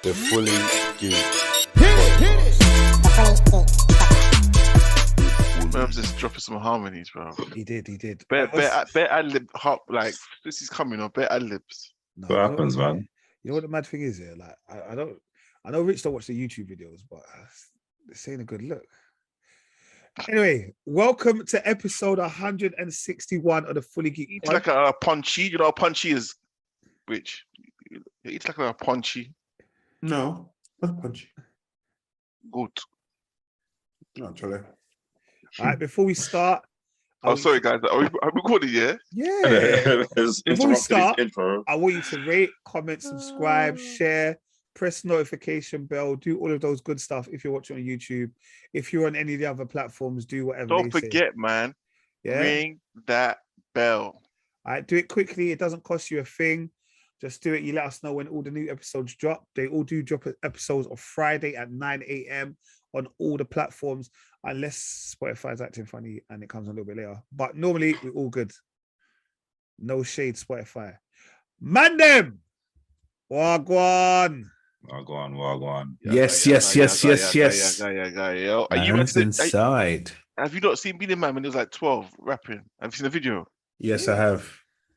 The Fully Geeked. Merv's just dropping some harmonies, bro. He did. Bet ad-lib hop, like, this is coming on, bet ad-libs. No, What happens, man? You know what the mad thing is here? Like, I know Rich don't watch the YouTube videos, but this ain't a good look. Anyway, welcome to episode 161 of the Fully Geeked. It's like a punchy, you know what punchy is, Rich? It's like a punchy. No, not punchy. Good. No, Charlie. All right, before we start. Sorry, guys. Are we recording, yeah? Yeah. Before we start, intro. I want you to rate, comment, subscribe, share, press notification bell, do all of those good stuff if you're watching on YouTube. If you're on any of the other platforms, do whatever. Don't forget, man. Yeah. Ring that bell. All right, do it quickly. It doesn't cost you a thing. Just do it. You let us know when all the new episodes drop. They all do drop episodes on Friday at 9 a.m. on all the platforms, unless Spotify is acting funny and it comes a little bit later. But normally, we're all good. No shade, Spotify. Man them! Wagwan! Wagwan. Yes. Are you Man's inside. Have you not seen Beanie Man when he was like 12 rapping? Have you seen the video? Yes, I have.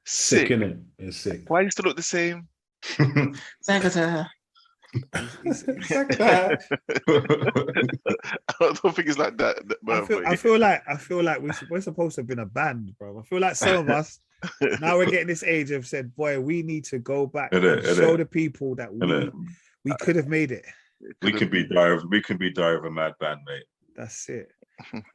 Sick. Innit? It's sick. Why do you still look the same? Zakata. I don't think it's like that. I feel like we're supposed to have been a band, bro. I feel like some of us now we're getting this age of said, boy, we need to go back and show the people that we could have made it. We could be die of a mad band, mate. That's it.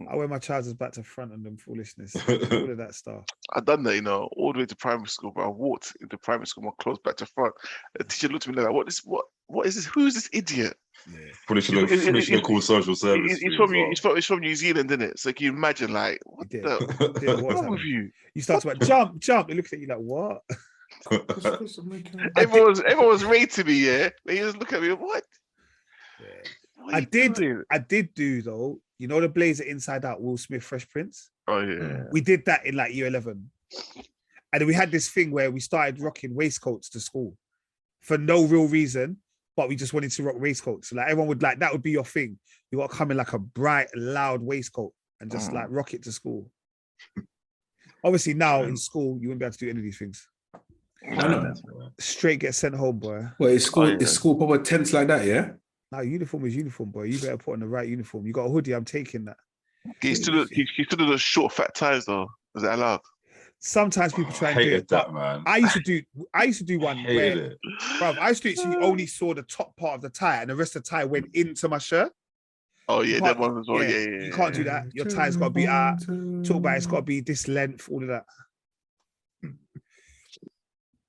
I wear my trousers back to front and them foolishness, all of that stuff. I've done that, all the way to primary school, but I walked into primary school, my clothes back to front. The teacher looked at me like, what is this? Who is this idiot? Yeah. Probably should have called social service. It's from New Zealand, isn't it? So can you imagine, like, what's wrong with you? You start to like, jump. They look at you like, what? everyone was rating me, yeah. They just look at me, what? I did do though. You know the Blazer Inside Out, Will Smith, Fresh Prince? Oh, yeah. We did that in like year 11. And then we had this thing where we started rocking waistcoats to school for no real reason, but we just wanted to rock waistcoats. So like everyone would like, that would be your thing. You got to come in like a bright, loud waistcoat and just like rock it to school. Obviously now in school, you wouldn't be able to do any of these things. No. Straight get sent home, boy. Well, is school proper tense like that, yeah? No, uniform is uniform, boy. You better put on the right uniform. You got a hoodie, I'm taking that. He still do the short, fat ties, though. Is that allowed? Sometimes people try and do it. That, man. I used to do one where, bruv, I used to do it so you only saw the top part of the tie and the rest of the tie went into my shirt. Oh, yeah, that one as well. Yeah. You can't do that. Your tie's got to be out. Talk about it's got to be this length, all of that.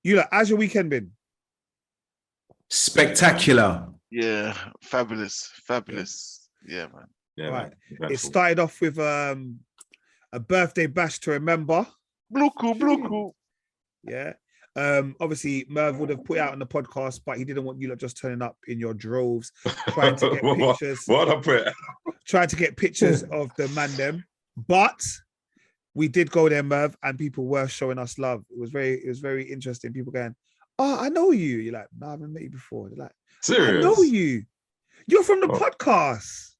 You like, how's your weekend been? Spectacular. Yeah, fabulous. Yeah, man. Yeah, right. Man. It started off with a birthday bash to remember. Blue. Yeah. Obviously, Merv would have put it out on the podcast, but he didn't want you lot just turning up in your droves, trying to get pictures. What I put? Trying to get pictures of the man them. But we did go there, Merv, and people were showing us love. It was very interesting. People going, "Oh, I know you." You're like, "No, I haven't met you before." They're like, "Serious? I know you. You're from the podcast."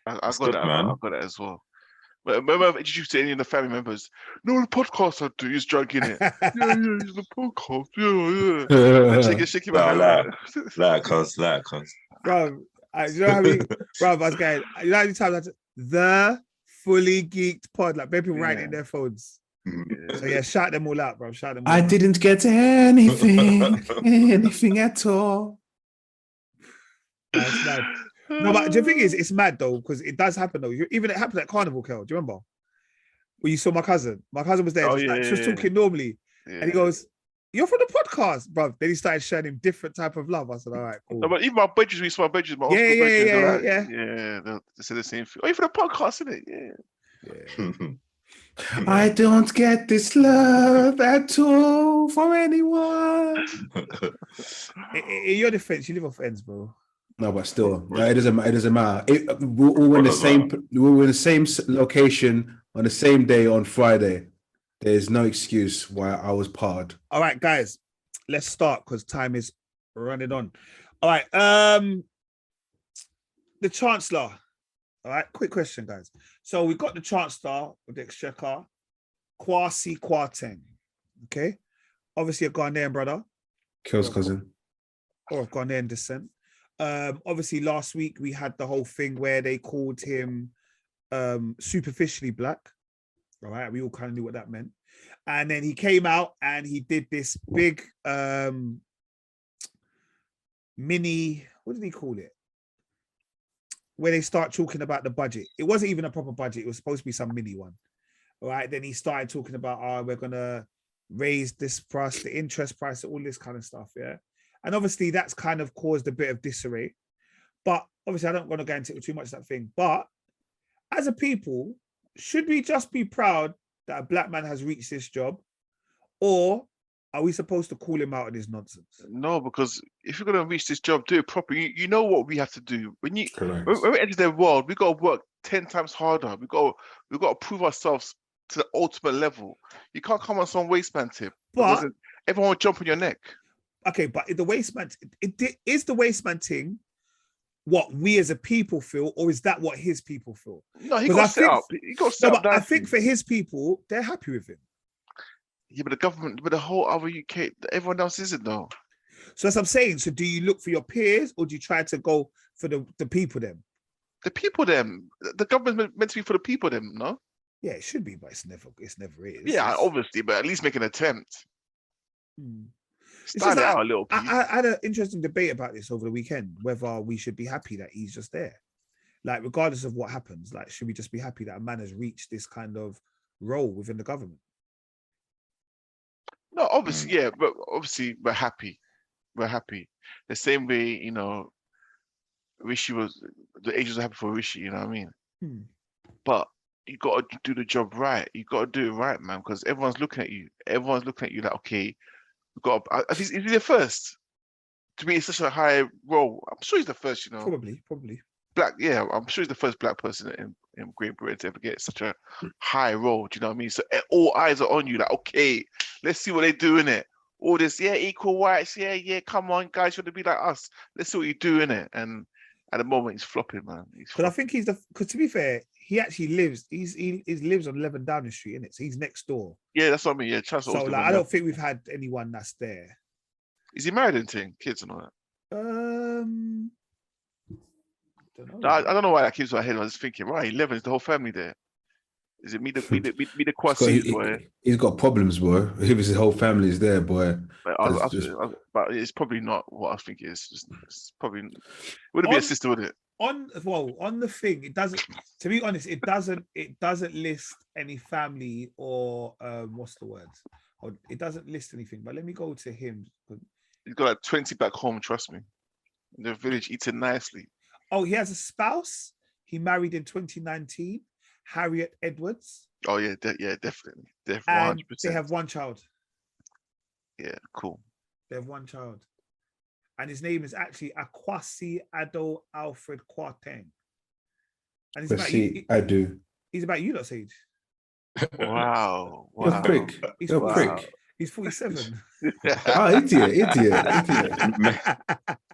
I've got that, man. I've got that as well. But remember, I've introduced to any of the family members. No, the podcast I do. He's drunk in it. yeah, he's the podcast. Yeah. Shake him out. That cause. Bro, you know how many? Bro, I was going. You know how many times I said, the Fully Geeked Pod, like people writing in their phones. Yeah. So yeah, shout them all out, bro. Shout them all I out. didn't get anything at all. That's mad. No, but the thing is, it's mad though, because it does happen though. Even it happened at Carnival, Kel. Do you remember? When you saw my cousin? My cousin was there. She was talking normally. Yeah. And he goes, "You're from the podcast, bro." Then he started showing him different type of love. I said, all right, cool. No, but even my bedrooms, we saw my bedrooms, my yeah. They say the same thing. Oh, you're from the podcast, isn't it? Yeah. I don't get this love at all from anyone. In your defense, you live off ends, bro. No, but still, it doesn't matter. We were in the same location on the same day on Friday. There's no excuse why I was parred. All right, guys, let's start because time is Run it on. All right. The Chancellor. All right. Quick question, guys. So we got the Chancellor with the Exchequer, Kwasi Kwarteng. Okay. Obviously a Ghanaian brother. Kill's cousin. Or of Ghanaian descent. Obviously last week we had the whole thing where they called him superficially black. All right. We all kind of knew what that meant. And then he came out and he did this big mini, what did he call it? Where they start talking about the budget. It wasn't even a proper budget. It was supposed to be some mini one. All right. Then he started talking about, we're going to raise this price, the interest price, all this kind of stuff. Yeah. And obviously that's kind of caused a bit of disarray. But obviously I don't want to go into too much of that thing. But as a people, should we just be proud that a black man has reached this job? Or are we supposed to call him out on his nonsense? No, because if you're going to reach this job, do it properly. You know what we have to do. When we enter their world, we got to work 10 times harder. We got to prove ourselves to the ultimate level. You can't come on some waistband tip. But everyone will jump on your neck. Okay, but the waistband, is the waistband thing what we as a people feel, or is that what his people feel? No, he got set up. He got set up. But I think for his people, they're happy with him. Yeah, but the government, but the whole other UK, everyone else isn't though. So that's what I'm saying. So do you look for your peers, or do you try to go for the people them? The people them. The government's meant to be for the people them, no? Yeah, it should be, but it's never is. Yeah, obviously, but at least make an attempt. Style it out a little piece. I had an interesting debate about this over the weekend, whether we should be happy that he's just there. Like, regardless of what happens, like, should we just be happy that a man has reached this kind of role within the government? No, obviously, yeah, but obviously we're happy. We're happy. The same way, you know, Rishi the agents were happy for Rishi, you know what I mean? But you got to do the job right. You got to do it right, man, because everyone's looking at you. Everyone's looking at you like, okay, we've got to, is he the first? To me, it's such a high role. I'm sure he's the first, you know. Probably. Black, yeah, I'm sure he's the first black person in Great Britain to ever get such a high role. Do you know what I mean? So all eyes are on you. Like, okay, let's see what they do in it. All this, yeah, equal rights, yeah. Come on, guys, you want to be like us? Let's see what you do in it. And at the moment, he's flopping, man. Because I think because to be fair, he actually lives. He lives on 11 Downing Street, innit? So he's next door. Yeah, that's what I mean. Yeah, Chancellor. So like, I don't think we've had anyone that's there. Is he married and thing? Kids and all that? Don't know. I don't know why that keeps my head. I was thinking, right, 11 is the whole family there. Is it me the Kwasi boy? He's got problems, boy. If his whole family is there, boy. But it's probably not what I think it is. It's probably wouldn't be a sister, would it? On the thing, it doesn't. To be honest, it doesn't list any family or what's the word? Or it doesn't list anything. But let me go to him. He's got like 20 back home. Trust me, in the village, eating nicely. Oh, he has a spouse. He married in 2019, Harriet Edwards. Oh yeah, definitely. And 100%. they have one child. Yeah, cool. They have one child. And his name is actually Akwasi Ado Alfred Kwarteng. And he's about you. I do. He's about you, lot, Sage. Wow. You're a prick. You're a prick. He's 47. Idiot.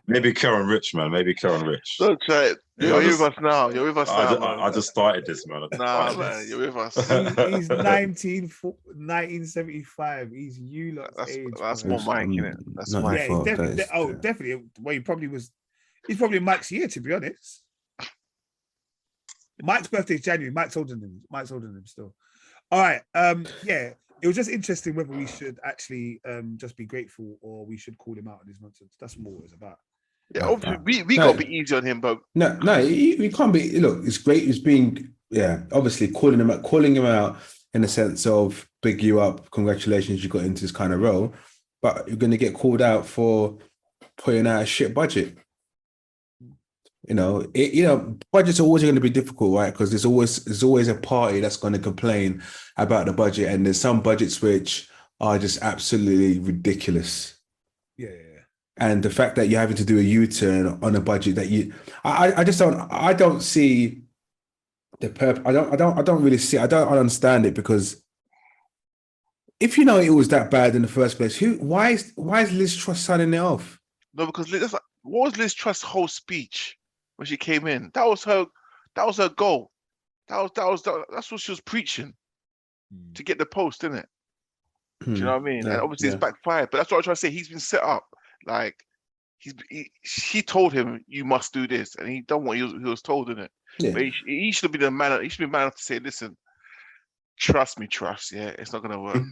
Maybe Karen Rich, man. Maybe Karen Rich. Don't try it. You're with us now. You're with us now. I just started this, man. Nah, man. You're with us. He's 1975. He's you lot's age. That's more Mike, innit? That's Mike. Yeah, he's definitely. Well, he's probably Mike's year, to be honest. Mike's birthday is January. Mike's older than him still. All right. Yeah. It was just interesting whether we should actually just be grateful or we should call him out on his nonsense. That's more what it's about. Yeah, obviously we got to be easy on him, but no, we can't be. Look, it's great. It's being obviously calling him out in the sense of big you up. Congratulations, you got into this kind of role, but you're going to get called out for putting out a shit budget. Budgets are always going to be difficult, right? Because there's always a party that's going to complain about the budget, and there's some budgets which are just absolutely ridiculous. Yeah. And the fact that you're having to do a U-turn on a budget that I don't see the purpose. I don't really see. I don't understand it, because if you know it was that bad in the first place, why is Lizz Truss signing it off? No, because that's like, what was Liz Truss' whole speech when she came in? That was her goal. That's what she was preaching to get the post, innit? Do you know what I mean? Yeah, And obviously it's backfired. But that's what I'm trying to say. He's been set up. Like she told him you must do this, and he done what he was told, innit? Yeah. But he should have been the man. He should be man enough to say, listen, trust me, yeah, it's not gonna work.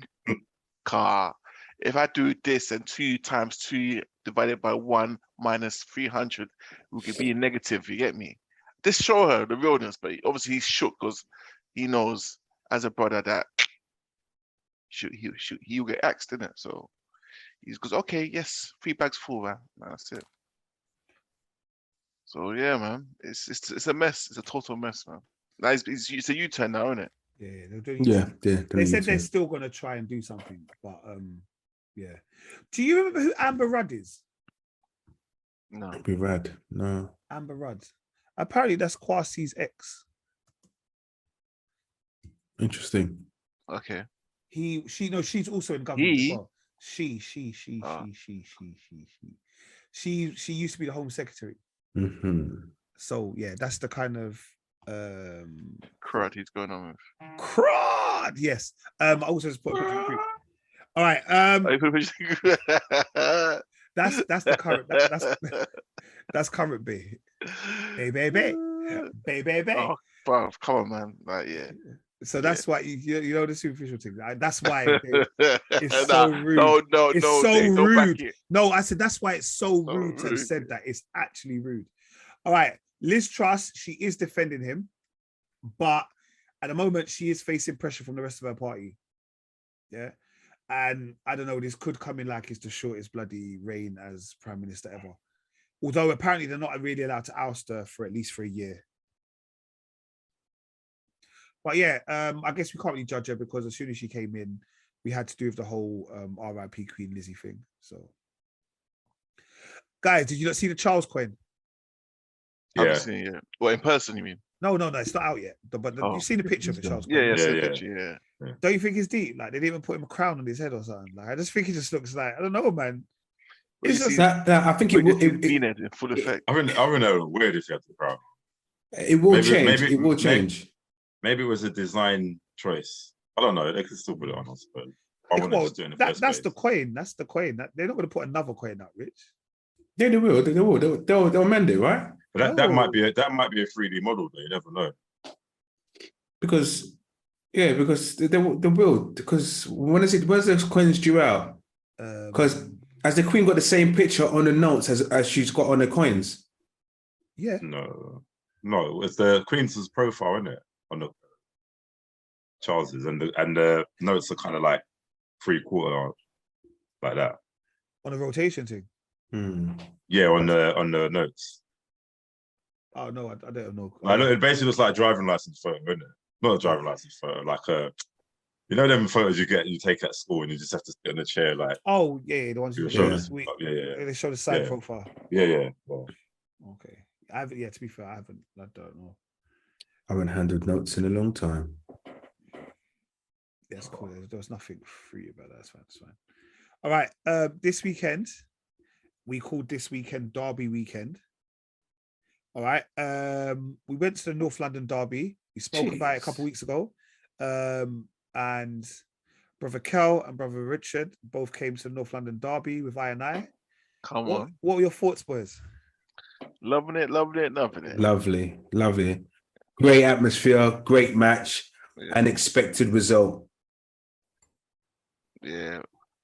Car. If I do this and 2 times 2 divided by 1 minus 300, we could be negative. You get me? Just show her the realness. But obviously he's shook because he knows as a brother that he'll get axed, innit? So he goes, okay, yes, 3 bags full, man. That's it. So yeah, man, it's a mess. It's a total mess, man. Now it's a U-turn now, isn't it? Yeah, they're doing. Yeah. They said they're still gonna try and do something, but yeah. Do you remember who Amber Rudd is? No. Be rad. No. Amber Rudd. Apparently, that's Kwasi's ex. Interesting. Okay. She's also in government as well. She used to be the Home Secretary. So yeah, that's the kind of crud he's going on with. Crud, yes. I also just put a picture of the group. All right. That's the current. That's current B. Baby. Oh, bro, come on, man. Like, yeah. So that's why you know the superficial thing. That's why it's so rude. No, it's no, so Dave, rude. No, I said that's why it's so rude to have said that. It's actually rude. All right, Lizz Truss, she is defending him, but at the moment she is facing pressure from the rest of her party. Yeah, and I don't know. This could come in like it's the shortest bloody reign as prime minister ever. Although apparently they're not really allowed to oust her for at least for a year. But yeah, I guess we can't really judge her because as soon as she came in, we had to do with the whole RIP Queen Lizzie thing. So, guys, did you not see the Charles coin? I haven't seen it yet. Well, in person, you mean? No, it's not out yet. But you've seen the picture of the Charles coin. Yeah. Don't you think it's deep? Like they didn't even put him a crown on his head or something. Like I just think he just looks like I don't know, man. It's just that I think it will. It in full effect. I don't know. Weird if you had the crown. It will change. It will change. Maybe it was a design choice. I don't know. They could still put it on, I suppose. That's the coin. That's the coin. They're not going to put another coin out, Rich. Yeah, they will. They'll amend it, right? But that might be a 3D model. Though. You never know. Because they will. Because when's the coins due out? Because has the Queen got the same picture on the notes as she's got on the coins? Yeah. No. It's the Queen's profile, isn't it? On the Charles's and the notes are kind of like 3/4 like that on a rotation thing. Yeah, on the notes. Oh no, I don't know. It basically looks like a driving license photo, isn't it? Not a driving license photo, like them photos you take at school and you just have to sit in a chair like. Oh yeah, the ones you show they show the side profile. Yeah. Well, okay, I haven't. Yeah, to be fair, I haven't. I don't know. I haven't handled notes in a long time. That's cool. There's nothing free about that. That's fine. All right. This weekend, we called this weekend Derby weekend. All right. We went to the North London Derby. We spoke about it a couple of weeks ago. And Brother Kel and Brother Richard both came to the North London Derby with I. Come on. What were your thoughts, boys? Loving it. Lovely. Great atmosphere, great match, unexpected result. Yeah.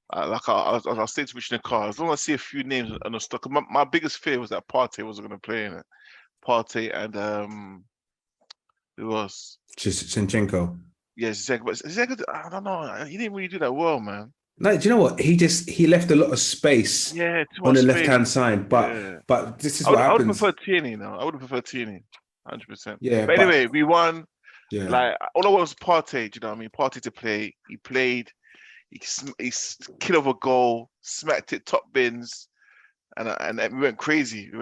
I'll stay to in the car. As long as I see a few names on the stock. My biggest fear was that Partey wasn't going to play in it. Partey and who was? Zinchenko. Yeah, Zinchenko. But Zinchenko, I don't know. He didn't really do that well, man. No, do you know what? He left a lot of space on the left-hand side. But this is what happens. I would prefer Tierney now. I would prefer Tierney. 100%. Yeah. But anyway, we won. Yeah. Like all I want was Partey. Do you know what I mean? Partey to play. He played. He's killed of a goal. Smacked it top bins, and we went crazy. Man.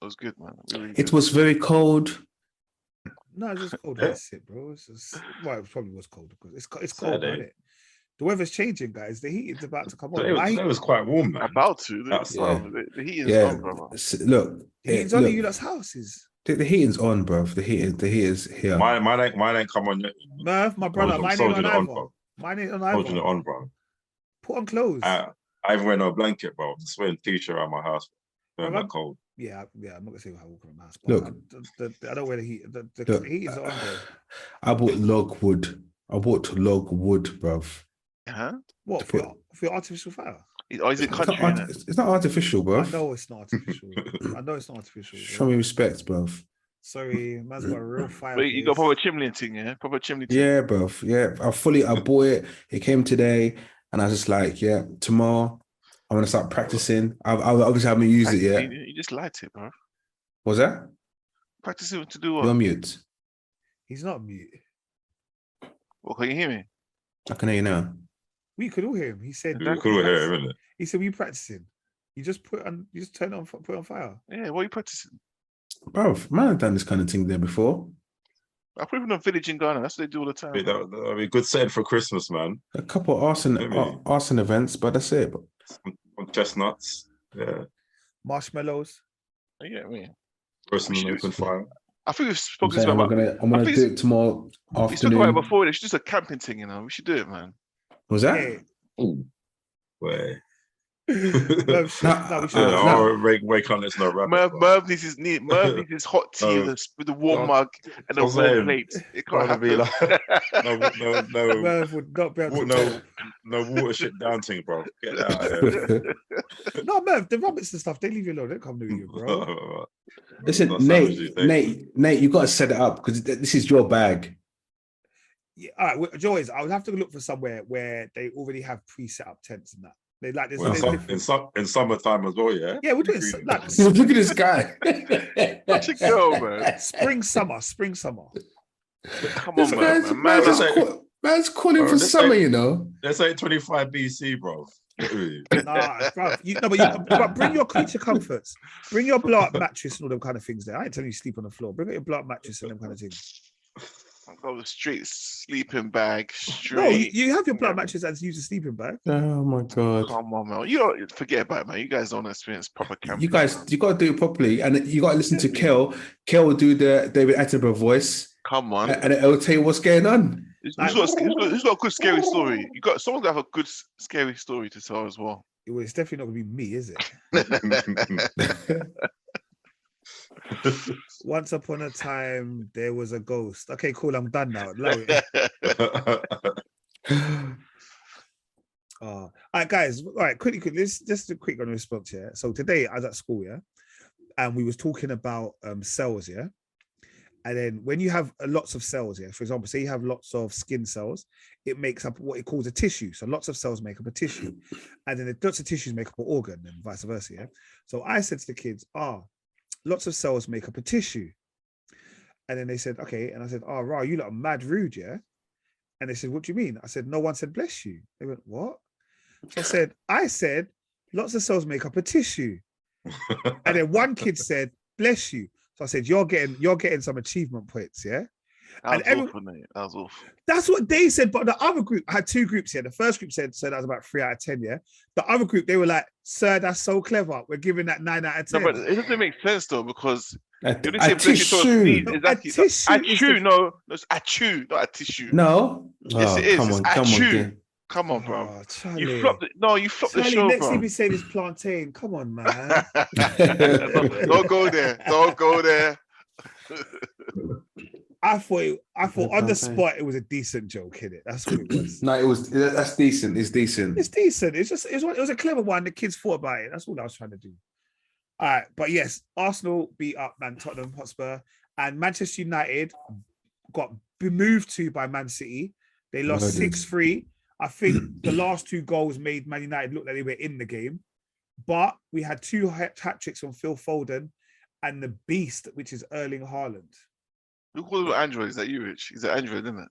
It was good, man. Really it was very cold. No, it's just cold. That's it, bro. It probably was cold because it's cold, isn't it? The weather's changing, guys. The heat is about to come on. Today was quite warm, man. About to. Outside. The heat is on, brother. Look, The heat's on in you lot's houses. The heating's on, bro. The heat is here. Mine ain't come on yet. Merv, my brother, mine ain't on either. Mine ain't on either. Holding it on, bro. Put on clothes. I even wear no blanket, bro. Just wearing t-shirt around my house. I'm that cold. Yeah. I'm not gonna say how I walk around my house. Look, I don't wear the heat. The heat is on, bro. I bought log wood. Bruv. Huh? What for your artificial fire? Or is it country? It's not artificial, bruv. I know it's not artificial. Show me respect, bruv. Sorry, man's got a real fire. Wait, you got proper chimney thing, yeah? Proper chimney thing. Yeah, bruv. Yeah, I bought it. It came today, and I was just like, yeah, tomorrow I'm gonna start practicing. I obviously haven't used it yet. You just light it, bro. What's that? Practicing to do what? You're on mute. He's not mute. Well, can you hear me? I can hear you now. We could all hear him. He said, You could all hear him, innit? He said, "Were you practicing? You just put on fire." Yeah, what are you practicing? Bruv, man, I've done this kind of thing there before. I put in a village in Ghana. That's what they do all the time. That'd be a good setting for Christmas, man. A couple of arson events, but that's it. Some chestnuts, yeah. Marshmallows. Yeah, I mean, Roasting an open fire. I think we've spoken about. I'm gonna do it tomorrow afternoon. We spoke about it before. It's just a camping thing, you know. We should do it, man. Was that? Yeah. Ooh. Wait. We should. Wake on, let's not rap. Merv needs his hot tea with the warm mug and the warm plate. It can't have be like no. Merv would not be able to. No water shit down thing, bro. Get that out of here. No, Merv, the rabbits and stuff, they leave you alone. They don't come to you, bro. Listen, Nate, you got to set it up because this is your bag. Yeah, all right, Joyce, I would have to look for somewhere where they already have pre-set up tents and that. They like this in summertime as well, yeah. Yeah, we're doing like look at this guy. Such a girl, man. Spring, summer. Come on, man. Man's calling for summer, you know. Let's say 25 BC, bro. Nah, bro. But bring your creature comforts. Bring your blow-up mattress and all them kind of things there. I ain't telling you sleep on the floor. Bring out your blow-up mattress and them kind of things. I've got a straight sleeping bag. No, you have your blow-up mattress and use a sleeping bag. Oh my god! Come on, man. You don't forget about it, man. You guys don't experience proper camping. You got to do it properly, and you got to listen to Kel. Kel will do the David Attenborough voice. Come on, and it'll tell you what's going on. Who's got a good scary story? Someone's got to have a good scary story to tell as well. Well, it's definitely not going to be me, is it? Once upon a time, there was a ghost. Okay, cool. I'm done now. All right, guys. All right, quickly. This just a quick one response here. So today I was at school, yeah, and we was talking about cells, yeah. And then when you have lots of cells, yeah, for example, say you have lots of skin cells, it makes up what it calls a tissue. So lots of cells make up a tissue, and then lots of tissues make up an organ, and vice versa, yeah. So I said to the kids, lots of cells make up a tissue. And then they said, okay. And I said, Rah, you lot are mad rude, yeah? And they said, what do you mean? I said, no one said bless you. They went, what? So I said, lots of cells make up a tissue. And then one kid said, bless you. So I said, you're getting some achievement points, yeah? That was awful, mate. That was awful. That's what they said. But the other group, I had two groups here. The first group said that was about 3 out of 10, yeah? The other group, they were like, sir, that's so clever. We're giving that 9 out of 10. No, but it doesn't make sense, though, because... A tissue. No, it's a chew, not a tissue. No? Yes, it is. Come on. Come on, bro. Charlie. You flopped the show, next bro. thing we say is plantain. Come on, man. Don't go there. Don't go there. I thought on the spot it was a decent joke, innit? That's what it was. No, that's decent. It's decent. It's decent. It was a clever one. The kids thought about it. That's all I was trying to do. All right, but yes, Arsenal beat up Tottenham Hotspur, and Manchester United got moved to by Man City. They lost 6-3. I think the last 2 goals made Man United look like they were in the game, but we had 2 hat tricks from Phil Foden and the beast, which is Erling Haaland. Who called him Android? Is that you, Rich? He's an Android, isn't it?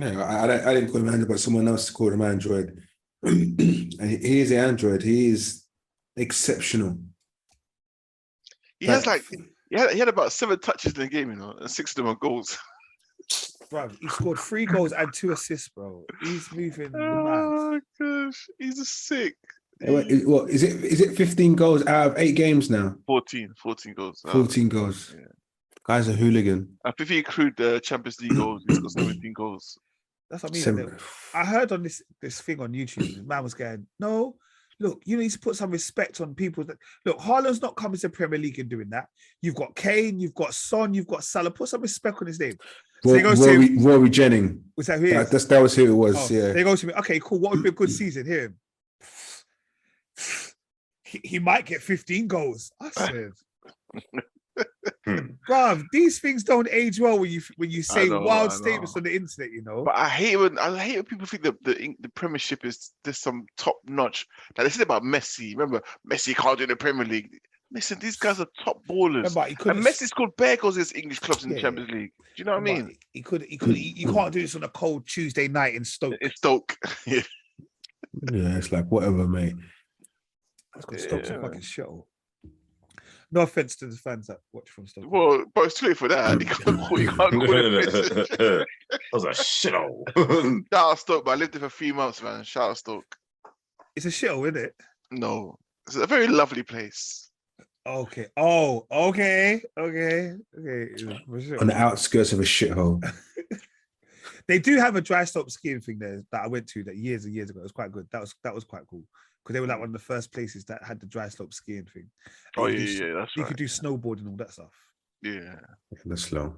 No, I didn't call him Android, but someone else called him Android. He is an Android. He is exceptional. He had about 7 touches in the game, you know, and 6 of them are goals. Bro, he scored 3 goals and 2 assists, bro. He's moving mad. Oh gosh, he's a sick. What is it? Is it 15 goals out of 8 games now? 14 goals. 14 goals. Yeah. Guy's a hooligan. I think if you include the Champions League goals, he's got 17 goals. That's what I mean. I heard on this thing on YouTube, the man was going, no, look, you need to put some respect on people that look, Haaland's not coming to the Premier League and doing that. You've got Kane, you've got Son, you've got Salah. Put some respect on his name. So he goes to Rory Jennings. Was that who he is? That was who it was. Yeah. They go to me, okay, cool. What would be a good season? Here. He might get 15 goals. I said, bruv, these things don't age well when you say wild statements on the internet, you know. But I hate when people think that the Premiership is just some top notch. Like they said about Messi. Remember, Messi can't do the Premier League. Listen, these guys are top ballers. And Messi scored bare goals against English clubs in the Champions League. Do you know what I mean? You can't do this on a cold Tuesday night in Stoke. In Stoke. Yeah, it's like whatever, mate. That's got Stoke's a fucking shithole. No offense to the fans that watch from Stoke. Well, but it's too late for that. You can't call it. That was a shithole. Shout out Stoke, but I lived there for 3 months, man. Shout out Stoke. It's a shithole, isn't it? No, it's a very lovely place. Okay. Oh, okay. For sure. On the outskirts of a shithole. They do have a dry slope skiing thing there that I went to that years and years ago. It was quite good. That was quite cool. Because they were like one of the first places that had the dry slope skiing thing. Oh, yeah, that's right. You could do snowboarding and all that stuff. Yeah. That's slow.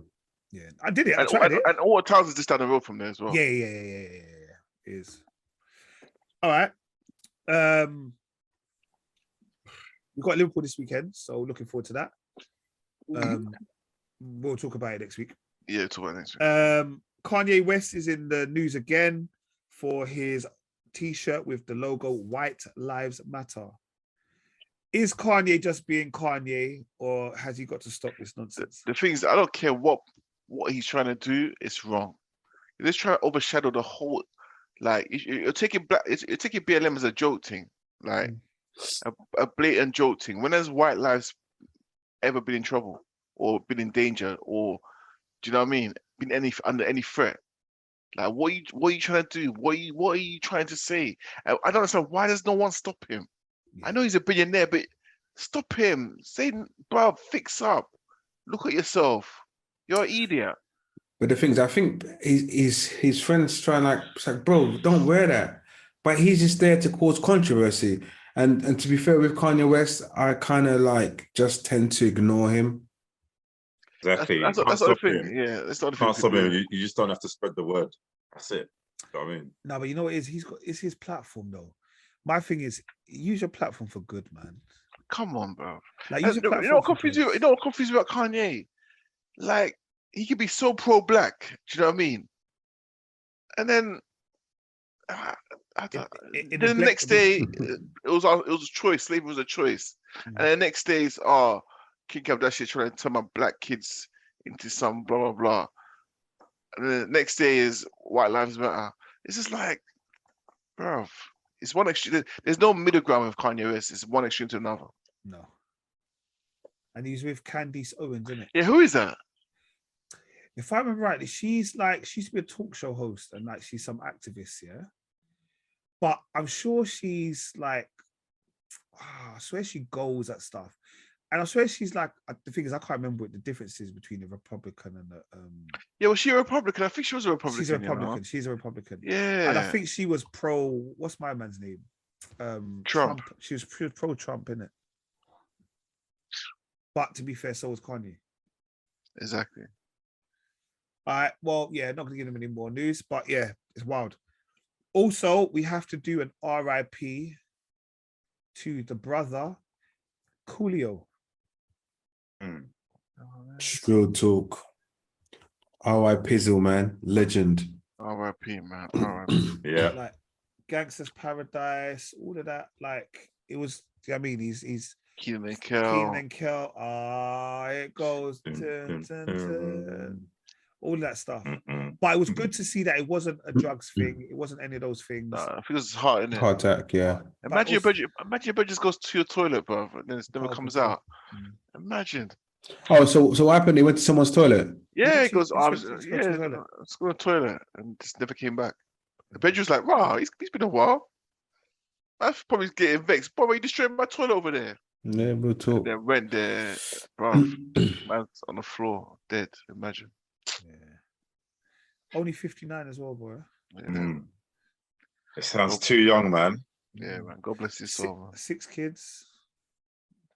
Yeah, I did it. I tried it. And all towns is just down the road from there as well. Yeah. It is. All right. We've got Liverpool this weekend, so looking forward to that. We'll talk about it next week. Yeah, talk about it next week. Kanye West is in the news again for his T-shirt with the logo White Lives Matter. Is Kanye just being Kanye, or has he got to stop this nonsense? The thing is, I don't care what he's trying to do. It's wrong. You're just trying to overshadow the whole. Like you're taking BLM as a joke thing, like a blatant joke thing. When has white lives ever been in trouble or been in danger, or do you know what I mean? Been under any threat? Like what are you trying to do? What are you trying to say? I don't understand, why does no one stop him? I know he's a billionaire, but stop him. Say, bro, fix up. Look at yourself. You're an idiot. But the thing is, I think his friends trying it's like, bro, don't wear that. But he's just there to cause controversy. And to be fair with Kanye West, I kind of just tend to ignore him. Exactly. That's not the thing. Yeah, that's not the thing. Can't stop him. You just don't have to spread the word. That's it. You know what I mean? No, but you know what it is? It's his platform though. My thing is, use your platform for good, man. Come on, bro. Like, use your platform. You know what confused about Kanye? Like, he could be so pro-black. Do you know what I mean? And then the next day, it was a choice. Slavery was a choice. And then the next day is, Kim Kardashian trying to turn my black kids into some blah blah blah. And then the next day is white lives matter. It's just like, bro, it's one extreme. There's no middle ground with Kanye West. It's one extreme to another. No. And he's with Candice Owens, isn't it? Yeah, who is that? If I remember rightly, she used to be a talk show host and she's some activist, yeah. But I'm sure she's I swear she goes at stuff. And I swear she's the thing is, I can't remember what the difference is between a Republican and a Yeah, was she a Republican? I think she was a Republican. She's a Republican. She's a Republican. Yeah. And I think she was what's my man's name? Trump. She was pro-Trump, innit? But to be fair, so was Kanye. Exactly. All right. Well, yeah, not gonna give them any more news, but yeah, it's wild. Also, we have to do an RIP to the brother Coolio. Real talk. R.I. Pizzle, man. Legend. R.I.P. man. R.I.P. Yeah. Like Gangsta's Paradise, all of that. Like it was. I mean, he's Keelan and Kel. It goes. All of that stuff. But it was good to see that it wasn't a drugs thing. It wasn't any of those things. Nah, I think it's hard, isn't it? Heart attack, yeah. Imagine your budget just goes to your toilet, bro, and then it never comes out. Imagine. Oh, so what happened? He went to someone's toilet. Yeah, he goes, I He's was, going to yeah, the toilet. I was going to the toilet and just never came back. The Benji's like, wow, he's been a while. I'm probably getting vexed. Bro, you destroyed my toilet over there. Yeah, we'll And talk. then went there, bro. Man's on the floor, dead. Imagine. Yeah. Only 59 as well, boy. Yeah, It sounds too young, man. yeah, man. God bless his soul, man. 6 kids.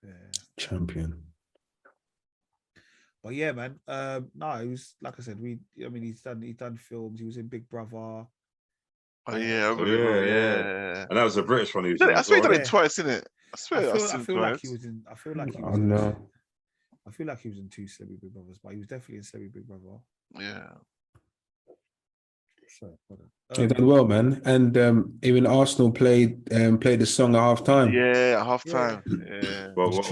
Yeah. Champion. But yeah, man. No, it was like I said. He's done films. He was in Big Brother. Oh yeah, I Oh, remember, yeah. And that was a British one. He was I swear he done Yeah. it twice, innit? I swear I seen feel like twice. he was in. I feel like he Oh, was. no. I feel like he was in 2 Celebrity Big Brothers, but he was definitely in Celebrity Big Brother. Yeah. So, He done well, man. And even Arsenal played the song at half time. Yeah, at half time. Yeah. What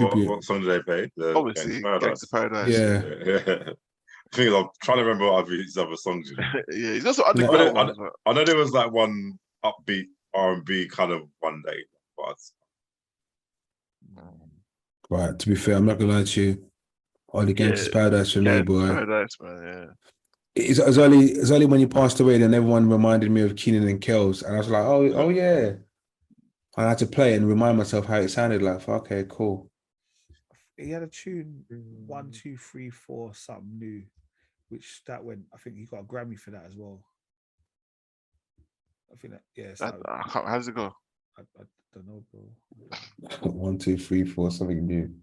song did they play? The Obviously, Gangsta Paradise. Yeah. I think I'm trying to remember what his other songs. You know? Yeah, he's also underground ones. But... I know there was like one upbeat R&B kind of one day, but Right. To be fair, I'm not gonna lie to you. All the Gangsta's Paradise for me, boy. Paradise, man. Yeah. It's only when you passed away, then everyone reminded me of Keenan and Kells, and I was like, oh yeah. I had to play it and remind myself how it sounded like. Okay, cool. He had a tune 1, 2, 3, 4 something new, which that went. I think he got a Grammy for that as well. I think that How does it go? I don't know, bro. 1, 2, 3, 4, something new.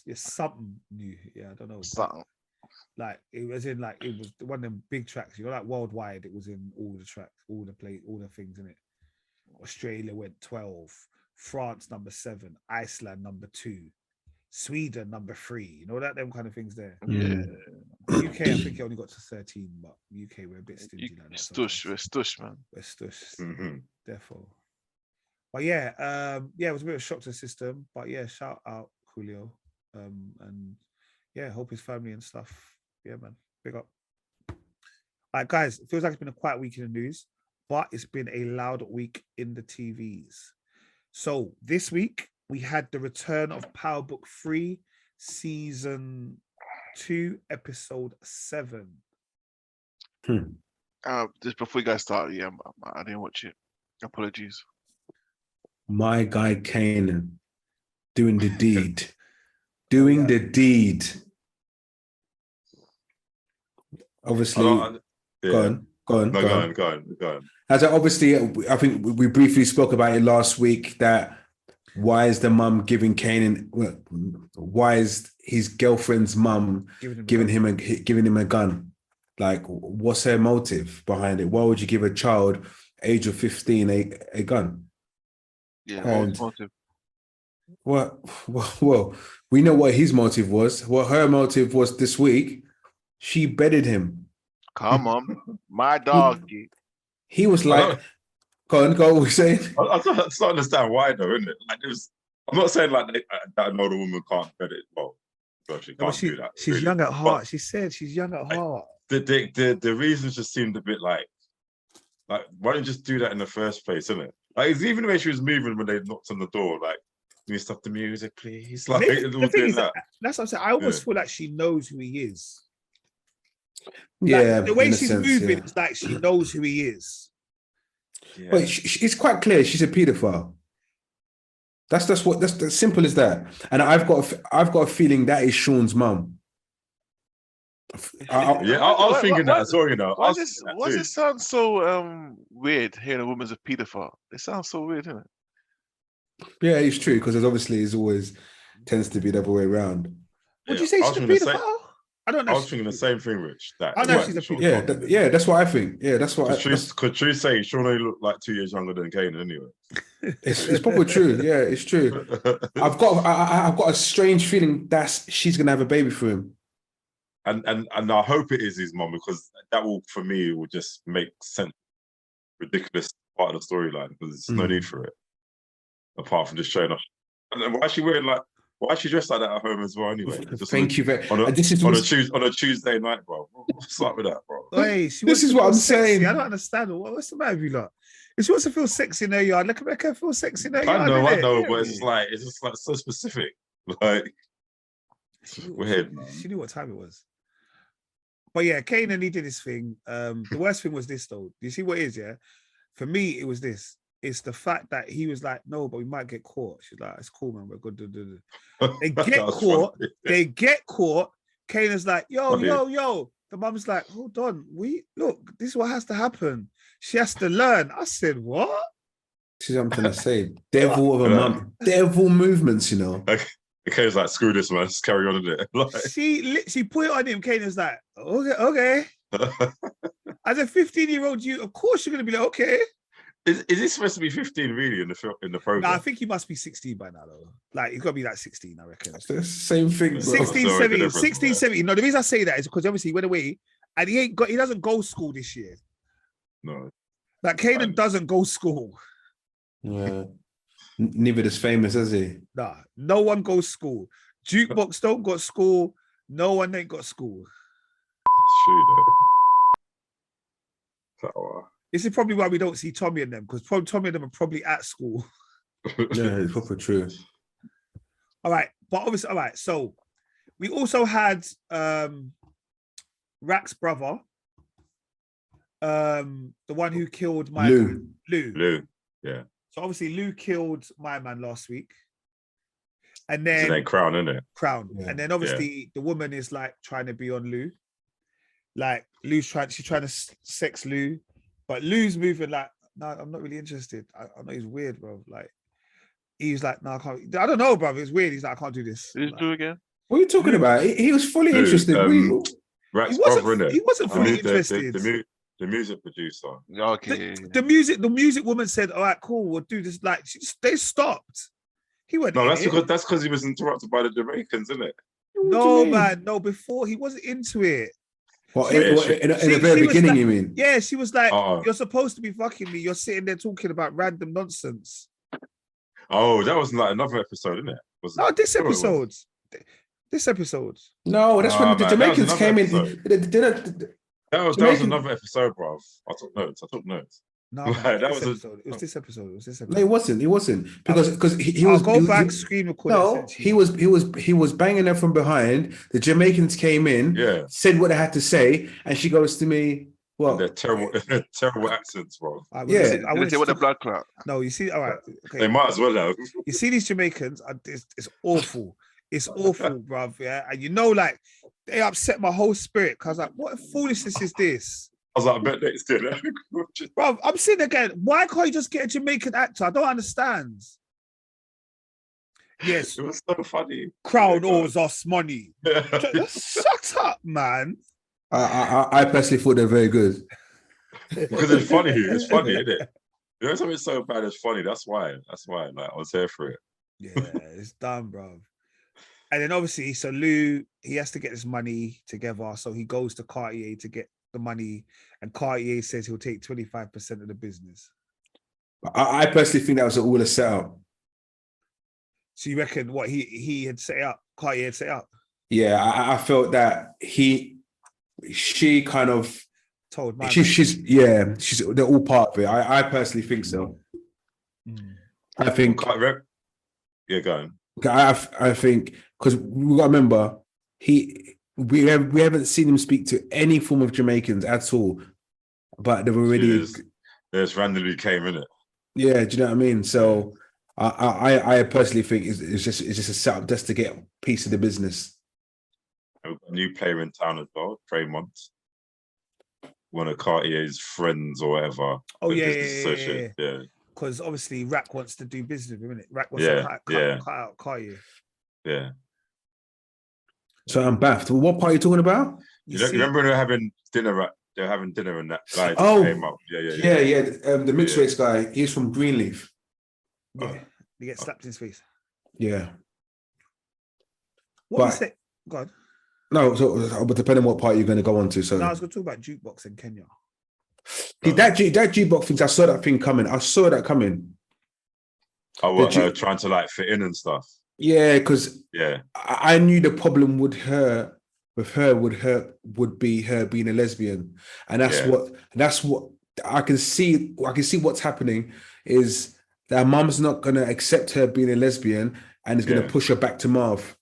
It's something new. Yeah, I don't know. Something. Like it was one of them big tracks. You know, like worldwide, it was in all the tracks, all the things in it. Australia went 12, France number 7, Iceland number 2, Sweden number 3. You know them kind of things there. Yeah. UK, I think it only got to 13, but UK we're a bit stingy like that. We're stush, man. We're stush. Mm-hmm. Therefore. But yeah, it was a bit of a shock to the system. But yeah, shout out Coolio. And yeah, hope his family and stuff. Yeah, man. Big up. All right, guys, it feels like it's been a quiet week in the news, but it's been a loud week in the TVs. So this week we had the return of Power Book 3, season 2, episode 7. Just before you guys start, yeah, I didn't watch it. Apologies. My guy Kanan doing the deed. Doing the deed. Obviously, go on. As obviously, I think we briefly spoke about it last week that why is the mum giving Kanan? Why is his girlfriend's mum giving him a gun? Like, what's her motive behind it? Why would you give a child age of 15 a gun? Yeah, and motive. Well, we know what his motive was. What her motive was this week. She bedded him. Come on, my dog. He was like, go on, what were you saying? I don't understand why though, isn't it? Like, I'm not saying like that an older woman can't bed it. Well, she can't do that. She's really. Young at heart. She said she's young at heart. The reasons just seemed a bit like why don't you just do that in the first place, isn't it? Like, it's even the way she was moving when they knocked on the door, like, can you stop the music, please? Like, that's what I'm saying. I almost feel like she knows who he is. Yeah, like, the way she's moving, it's like she knows who he is. Yeah. But it's quite clear she's a paedophile. That's as simple as that. And I've got a feeling that is Sean's mum. I was thinking that as well. You know, why does it sound so weird hearing a woman's a paedophile? It sounds so weird, doesn't it? Yeah, it's true because it always tends to be the other way around. Would you say she's a paedophile? I don't know. I was thinking the same thing, Rich. I know she's a paedophile. Yeah, that's what I think. Yeah, that's what. Could True say Sean only looked like 2 years younger than Kanan anyway? It's probably true. Yeah, it's true. I've got a strange feeling that she's gonna have a baby for him. And I hope it is his mom because that will, for me, will just make sense. Ridiculous part of the storyline because there's no need for it, apart from just showing off. And why is she dressed like that at home as well? Anyway, thank you very much. On a Tuesday night, bro. What's up with that, bro? Hey, this is what I'm saying. I don't understand. What's the matter with you, lot? If she wants to feel sexy in her yard, let her feel sexy in her yard. I know, but it's just like so specific, like. Weird, man. She knew what time it was. But yeah, Kanan, he did his thing. The worst thing was this, though. Do you see what it is, yeah? For me, it was this. It's the fact that he was like, no, but we might get caught. She's like, it's cool, man. We're good. They get caught. They get caught. Kanan's like, yo. The mum's like, hold on. Look, this is what has to happen. She has to learn. I said, what? See what I'm trying to say? Devil of a mum. Devil movements, you know. Kanan's like, screw this, man. Just carry on in it. Like... She put it on him. Kanan's like, okay. As a 15-year-old, of course you're going to be like, okay. Is he supposed to be 15 really in the program? No, I think he must be 16 by now, though. Like, he's got to be like 16, I reckon. It's the same thing, bro. 16, 17. No, the reason I say that is because obviously he went away and he doesn't go school this year. No. Like, Kanan doesn't go school. Yeah. Neither is famous, is he? Nah, no one goes school. Jukebox don't got school. No one ain't got school. It's true, though. This is probably why we don't see Tommy and them, because Tommy and them are probably at school. Yeah, it's proper true. All right, but obviously, all right. So we also had Rack's brother, the one who killed my man, Lou, yeah. So obviously Lou killed my man last week, and then Crown, isn't it? Crown, yeah. And then obviously the woman is like trying to be on Lou, like she's trying to sex Lou. But Lou's moving like, no, I'm not really interested. I know he's weird, bro. Like, he's like, no, I can't. I don't know, bro. It's weird. He's like, I can't do this. Did you do again? What are you talking about? He was fully interested. Rack's brother, innit? He wasn't fully interested. The music producer. Okay. The music woman said, all right, cool, we'll do this. Like, they stopped. He went. No, that's because he was interrupted by the Jamaicans, isn't it? No, man. No, before he wasn't into it. What, in the very beginning, like, you mean? Yeah, she was like, you're supposed to be fucking me. You're sitting there talking about random nonsense. Oh, that was like another episode, isn't it? No, this episode. This episode. No, that's when the Jamaicans came in. That was another episode, bro. I took notes. No, it was this episode. No, it wasn't because he was. Go back, screen record. No, he was banging her from behind. The Jamaicans came in, said what they had to say, and she goes to me, "Well, they're terrible accents, bro." I want the blood clot. No, you see, all right, okay. They might as well have. You see these Jamaicans, it's awful. It's awful, bruv. Yeah, and you know, like they upset my whole spirit because like, what foolishness is this? I was like, I bet next dinner. Bro, I'm sitting again. Why can't you just get a Jamaican actor? I don't understand. Yes. It was so funny. Crown owes us money. Shut up, man. I personally thought they're very good. Because it's funny. It's funny, isn't it? You know, something so bad it's funny. That's why. Like, I was here for it. Yeah, it's done, bro. And then obviously, so Lou, he has to get his money together. So he goes to Cartier to get the money, and Cartier says he'll take 25% of the business. I personally think that was all a setup. So you reckon what he had set up, Cartier had set up? Yeah, I felt that she kind of told my they're all part of it. I personally think so. I think go on. I think because we got to remember we haven't seen him speak to any form of Jamaicans at all, but they've already there's randomly came in it. Yeah, do you know what I mean? So I personally think it's just a setup just to get a piece of the business. A new player in town as well, Draymond. One of Cartier's friends or whatever. Oh yeah. Because obviously Rack wants to do business with him, innit? Rack wants to cut out Cartier. Yeah. So I'm baffed. What part are you talking about? You remember they're having dinner and that guy came up. Yeah. The mixed race guy, he's from Greenleaf. Yeah. He gets slapped in his face. Yeah. What was it? Go on. No, but depending on what part you're going to go on to. So I was going to talk about jukebox in Kenya. That jukebox thing, I saw that thing coming. I saw that coming. Oh, what, her trying to like fit in and stuff. Yeah, because I knew the problem would be her being a lesbian, and that's what I can see. I can see what's happening is that mum's not going to accept her being a lesbian and is going to push her back to Marv.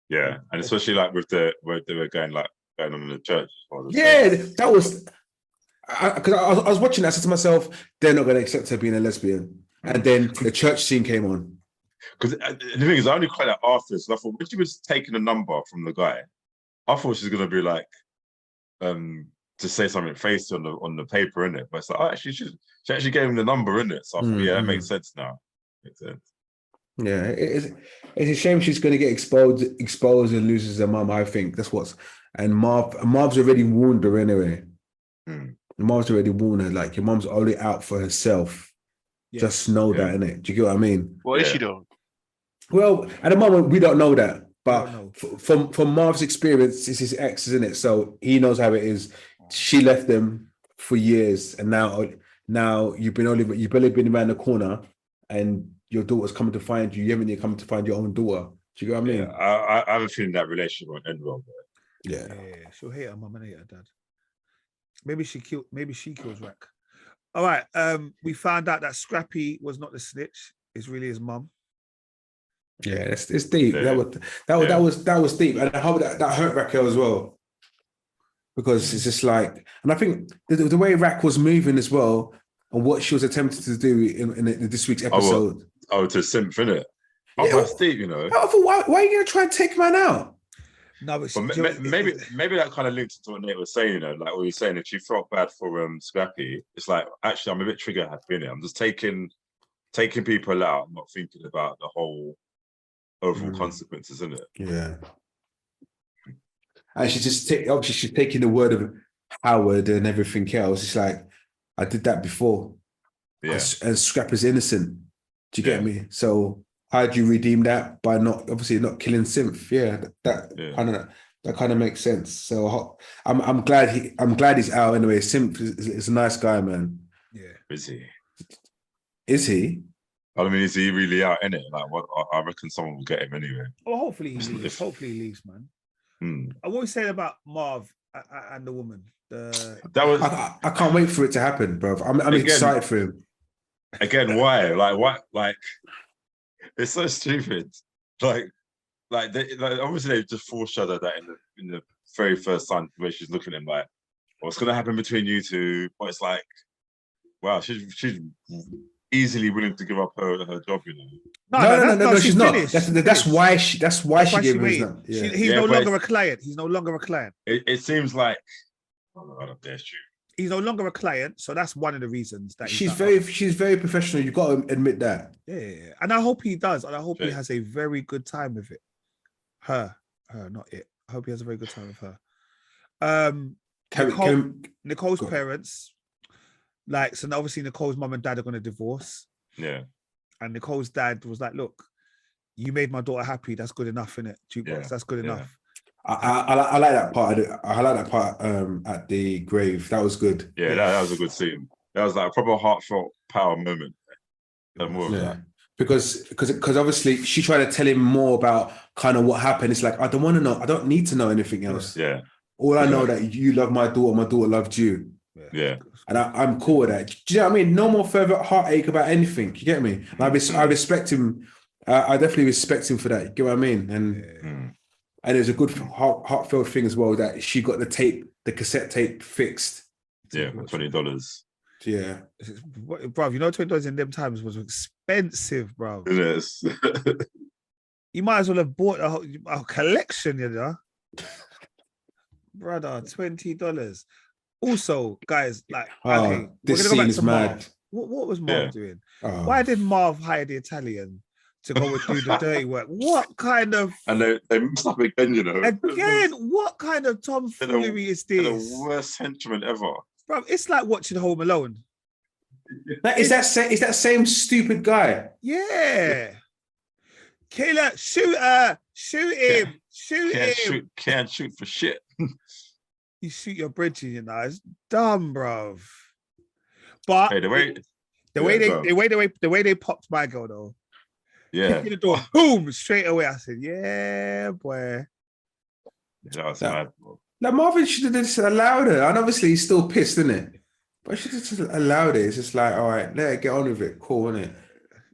Yeah, and especially like with where they were going on in the church. Yeah, that was because I was watching that. I said to myself, they're not going to accept her being a lesbian. And then the church scene came on. Because the thing is, I only quite that after. So I thought when she was taking a number from the guy, I thought she was going to be like, to say something faced on the paper, innit? But it's like, oh, actually, she actually gave him the number, innit? So I thought, yeah, that makes sense now. Makes sense. Yeah, it's a shame she's going to get exposed and loses her mum. I think that's what's. And Marv's already warned her anyway. Marv's already warned her, like, your mum's only out for herself. Yeah. Just know that, innit? Do you get what I mean? What is she though? Well, at the moment, we don't know that. But from Marv's experience, it's his ex, isn't it? So he knows how it is. She left them for years, and now you've barely been around the corner, and your daughter's coming to find you. You haven't even come to find your own daughter. Do you get what I mean? Yeah, I have a feeling that relationship won't end well. Yeah, she'll hate her mum and hate her dad. Maybe she kills Rack. All right. We found out that Scrappy was not the snitch. It's really his mum. Yeah, it's deep. Yeah. That was deep, and I hope that hurt Raquel as well, because it's just like, and I think the way Rack was moving as well, and what she was attempting to do in this week's episode. To simp, innit? That's deep, you know. I thought, why are you gonna try and take man out? No, but maybe that kind of links to what Nate was saying, you know, like what he's saying. If she felt bad for Scrappy, it's like, actually, I'm a bit trigger happy in it. I'm just taking people out, I'm not thinking about the whole overall consequences, isn't it? Yeah. And she's taking the word of Howard and everything else. It's like, I did that before. Yeah. And Scrappy's innocent. Do you get me? So how do you redeem that? By not killing Synth? Yeah, that kind of makes sense. So I'm glad he's out anyway. Synth is a nice guy, man. Yeah. Is he? Is he? I mean, is he really out in it? Like, what? I reckon someone will get him anyway. Oh, hopefully he leaves. Hopefully he leaves, man. I always say about Marv and the woman. I can't wait for it to happen, bro. I'm excited for him. Again, why? Like, it's so stupid. Like obviously they just foreshadowed that in the very first time where she's looking at him like, what's going to happen between you two? But it's like, wow, she's easily willing to give up her job, you know. No, she's not. That's why she gave him his number. Yeah. He's no longer a client. He's no longer a client. It seems like, I don't know, that's true. He's no longer a client, so that's one of the reasons that she's very professional. You've got to admit that. Yeah, and I hope he does, and I hope he has a very good time with it. Her, not it. I hope he has a very good time with her. Nicole's parents, like, so obviously Nicole's mum and dad are going to divorce. Yeah, and Nicole's dad was like, "Look, you made my daughter happy. That's good enough, innit? Jukebox, that's good enough." I like that part. I like that part at the grave. That was good. Yeah, that was a good scene. That was like a proper heartfelt power moment. Because obviously she tried to tell him more about kind of what happened. It's like, I don't want to know. I don't need to know anything else. Yeah. All I know that you love my daughter loved you. Yeah. And I'm cool with that. Do you know what I mean? No more further heartache about anything. You get me? And I respect him. I definitely respect him for that. You get what I mean? And there's a good heartfelt thing as well that she got the cassette tape fixed. Yeah, for $20. Yeah. Bro, you know $20 in them times was expensive, bro. It is. You might as well have bought a collection, you know? Brother, $20. Also, guys, like, okay, this scene is mad. What was Marv doing? Why did Marv hire the Italian to go and do the dirty work? What kind of... And they messed up again, you know. Again, what kind of tomfoolery is this? The worst henchman ever. Bro, it's like watching Home Alone. Is that same stupid guy? Yeah. Killer, shoot him. Can't shoot for shit. You shoot your bridges, you know. It's dumb, bro. But hey, the way they popped my girl though. Yeah. The door, boom, straight away. I said, yeah, boy. That was mad, bro. Like, Marvin should have just allowed her. And obviously he's still pissed, isn't it? But she should have just allowed it. It's just like, all right, let her get on with it. Cool, isn't it?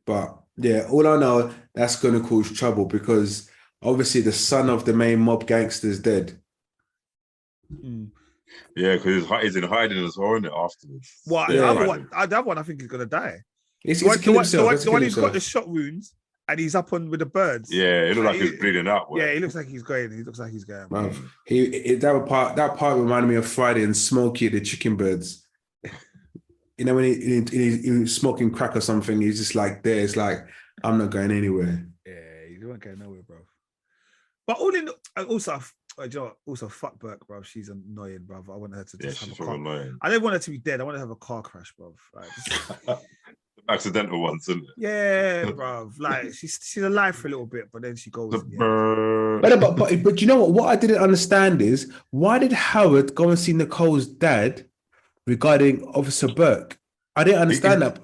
But yeah, all I know, that's going to cause trouble because obviously the son of the main mob gangster is dead. Yeah, because he's in hiding as well, isn't it, afterwards? What Yeah. the other one I think is gonna die. He's The the one who's got the shot wounds and he's up on with the birds. Yeah, it looks like he's bleeding out. Yeah, he looks like he's going. That part reminded me of Friday and Smokey the chicken birds. You know, when he's smoking crack or something, he's just like there. It's like, I'm not going anywhere. Yeah, you won't go nowhere, bro. But all in also, also fuck Burke, bro. She's annoying, bro. I want her to just have a car. Annoying. I don't want her to be dead. I want her to have a car crash, bro. Like, accidental ones, isn't it? Yeah, bro. Like she's alive for a little bit, but then she goes. But you know what? What I didn't understand is why did Howard go and see Nicole's dad regarding Officer Burke? I didn't understand that.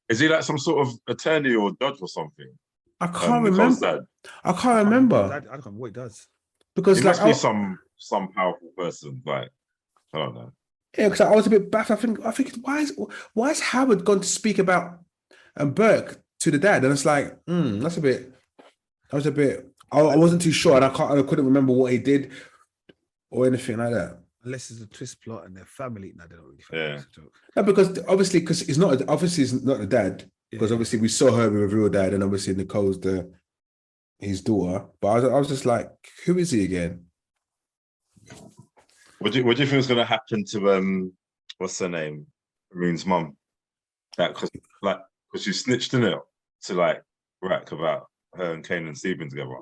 Is he like some sort of attorney or judge or something? I can't remember. I can't remember. I don't know what he does. Because he must be some powerful person. Like, I don't know. Yeah, because I was a bit baffled. I think why is Howard going to speak about Burke to the dad? And it's like, that's a bit. I was a bit. I wasn't too sure, and I couldn't remember what he did or anything like that. Unless it's a twist plot and their family. No, they don't really. Yeah. No, because it's not the dad. Because obviously we saw her with a real dad, and obviously Nicole's his daughter. But I was just like, who is he again? What do you think is going to happen to what's her name, Maroon's mum? Because she snitched in it to Rack about her and Kane and Stephen together.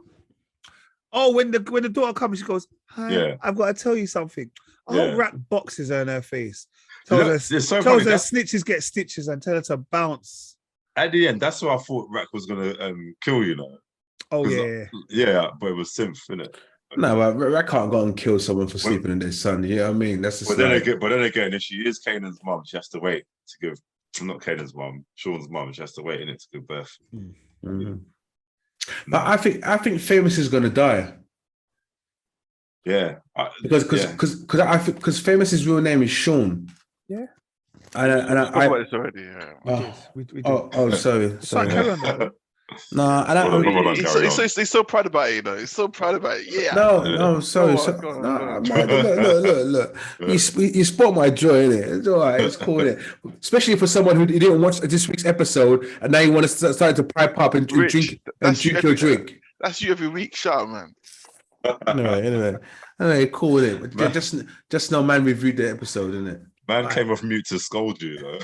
Oh, when the daughter comes, she goes, "Hi, yeah. I've got to tell you something." Oh, Rack boxes her in her face. Tells her snitches get stitches and tell her to bounce. At the end, that's what I thought Rack was going to kill, you know. Oh, yeah. Yeah, but it was Synth, innit? No, but Rack can't go and kill someone for sleeping in their son. You know what I mean? That's just but then again, if she is Kanan's mum, she has to wait to give. Not Kanan's mum, Sean's mum. She has to wait in it to give birth. Mm-hmm. But I think Famous is gonna die. Yeah, because Famous's real name is Sean. Yeah, and I about this already. Yeah. We did. Sorry. No, and he's so proud about it, you know. He's so proud about it. Yeah. No, sorry. Look. You spoiled my joy, innit? It's all right. It's cool, innit? Especially for someone who didn't watch this week's episode and now you want to start to pipe up and drink your drink. That's you every week, shut up, man. Anyway, cool, innit? Just no man reviewed the episode, innit? Man came off mute to scold you, though.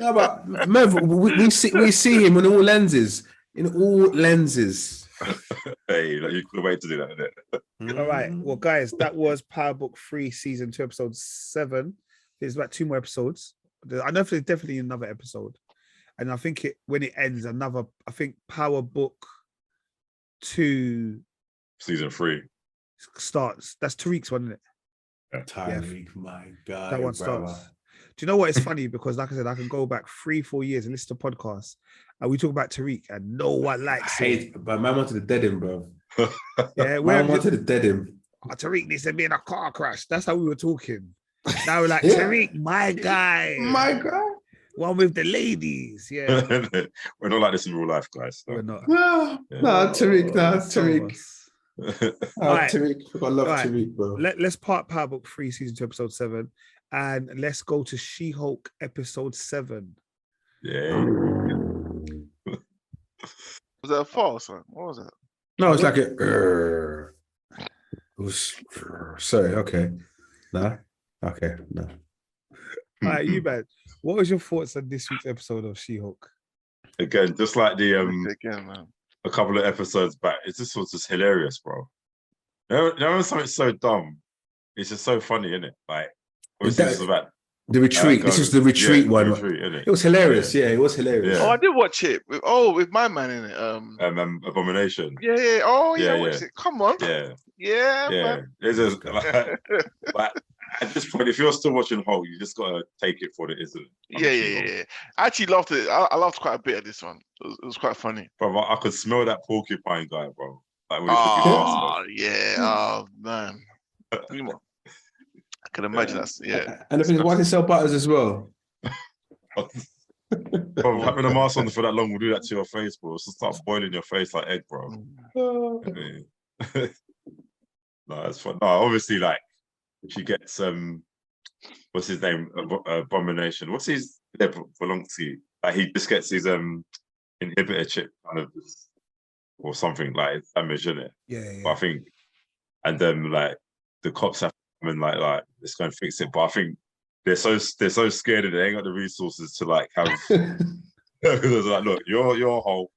No, but Merv, we see him in all lenses. Hey, you could wait to do that, innit? All right. Well, guys, that was Power Book 3, Season 2, Episode 7. There's about 2 more episodes. I know there's definitely another episode. And I think when it ends, Power Book 2... Season 3. Starts. That's Tariq's one, isn't it? Tariq, my God. That one starts. Do you know what? It's funny because, like I said, I can go back 3-4 years and listen to podcasts, and we talk about Tariq, and no one likes it. But man wanted to dead him, bro. Yeah, man wanted to dead him. Tariq needs to be in a car crash. That's how we were talking. Now we're like, Tariq, my guy, one with the ladies. Yeah, we're not like this in real life, guys. We're not. Tariq. Right. Tariq, I love Tariq, bro. Let's part Power Book 3, Season 2, Episode 7, and let's go to She-Hulk Episode 7. Yeah. Was that a false one? What was that? No, it's like a. It was. Sorry. Okay. No. Okay. No. All right, you man. What was your thoughts on this week's episode of She-Hulk? Again, just like the Again, man. A couple of episodes back, was just hilarious, bro. You know when something's so dumb, it's just so funny, isn't it? Like, this is about the retreat. This was the retreat one. It was hilarious. Yeah, it was hilarious. Yeah. Oh, I did watch it. With my man in it. Abomination. Yeah. Oh, yeah. Watch it. Come on. Yeah. Man. It's just like at this point, if you're still watching Hulk, you just gotta take it for what it is. Yeah. I actually loved it. I laughed quite a bit at this one. It was quite funny. Bro, I could smell that porcupine guy, bro. Like when Oh man. I can imagine that. Yeah. And the thing is, why did he sell butters as well? Bro, having a mask on for that long will do that to your face, bro. It's just start boiling your face like egg, bro. No, it's fun. No, obviously, like she gets what's his name? Abomination. What's his Volonsi? Like he just gets his inhibitor chip kind of or something like it's damaged, isn't it? Yeah. But I think, and then like the cops have to come and like let's go and fix it. But I think they're so scared that they ain't got the resources to like have. It's like, look, you're Hulk.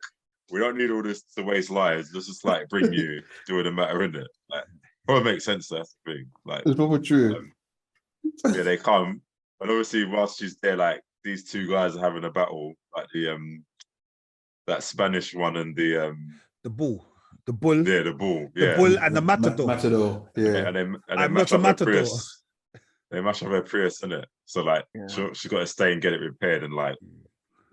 We don't need all this to waste lives. Let's just like bring you to the matter, isn't it? Like, probably makes sense. That's the thing. Like, it's probably true. Yeah, they come, and obviously whilst she's there, like these two guys are having a battle, like the that Spanish one and the bull. Yeah, the bull. The bull and the matador. Matador. Yeah. And they I'm mash not a up her matador. Prius. They mash up her Prius, innit? So like she's got to stay and get it repaired and like.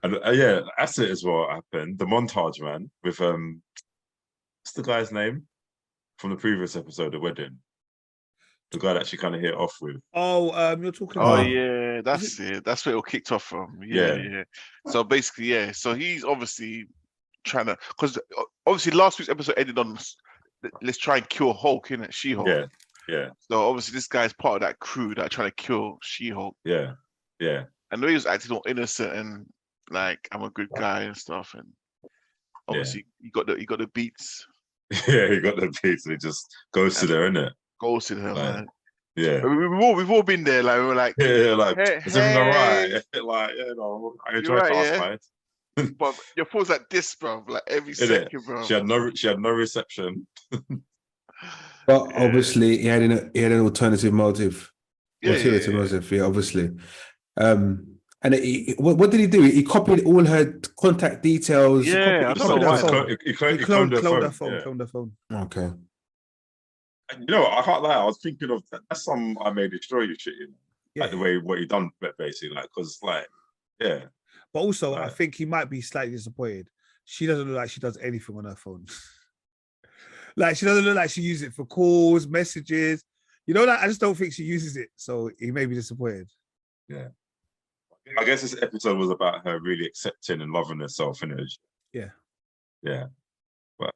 And yeah, that's it as well. Happened the montage, man, with what's the guy's name from the previous episode, the wedding? The guy that she kind of hit off with. Oh, you're talking. Oh about... yeah, that's it. That's where it all kicked off from. Yeah. So basically, yeah. So he's obviously trying to, because obviously last week's episode ended on let's try and kill Hulk, innit? She-Hulk. Yeah. So obviously this guy's part of that crew that are trying to kill She-Hulk. Yeah. And the way he was acting all innocent and like I'm a good guy and stuff, and obviously he got the beats. Yeah, he got the beats, and he just goes to her, innit? Goes to her, like, man. Yeah, we've all been there. Like we're like, like, hey, is everything alright? Like, I enjoyed last night. But your phone's like this, bro. Like every second, bro. She had no reception. But obviously, he had an alternative motive. Yeah, obviously. And what did he do? He copied all her contact details. Yeah, he cloned her phone. Okay. You know, I can't lie. I was thinking of that's some I May Destroy You shit, you know? Like the way what he done, basically, like because like yeah. But also, I think he might be slightly disappointed. She doesn't look like she does anything on her phone. Like she doesn't look like she uses it for calls, messages. You know, like I just don't think she uses it. So he may be disappointed. Yeah. I guess this episode was about her really accepting and loving herself, innit? Yeah. But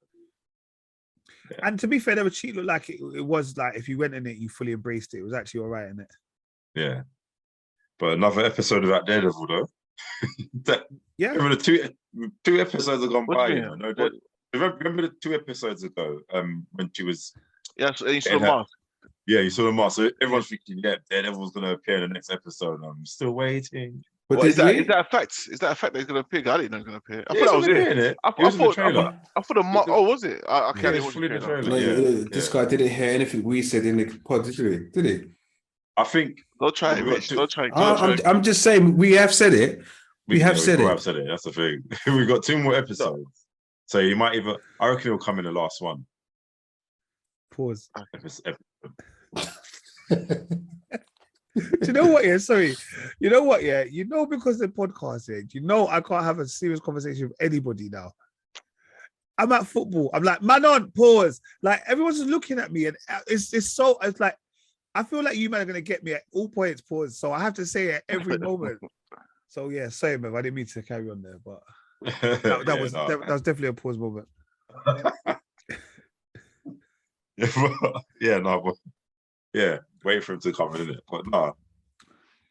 and to be fair, there she looked like it was like if you went in it, you fully embraced it. It was actually all right in it. Yeah. But another episode of that Daredevil though. Remember the two episodes have gone by, you know. No, remember the 2 episodes ago, when she was so you saw the mask. Yeah, you saw the mask. So everyone's thinking, Daredevil's gonna appear in the next episode. I'm still waiting. But is that a fact? Is that a fact that he's gonna appear? I didn't know he was gonna appear. I thought that was it. I thought the trailer. I thought was it? I can't watch the trailer. This guy didn't hear anything we said in the pod, did he? I think. Don't try it, Rich. Don't try. I'm just saying we have said it. We have said it. That's the thing. We've got 2 more episodes, so you might either. I reckon he'll come in the last one. Pause. Do you know what? Yeah, sorry. You know what? Yeah, because the podcast, I can't have a serious conversation with anybody now. I'm at football. I'm like, man on, pause. Like everyone's just looking at me, and it's like I feel like you man are gonna get me at all points, pause. So I have to say it every moment. So yeah, sorry, man. I didn't mean to carry on there, but that was definitely a pause moment. Wait for him to come in it. But no,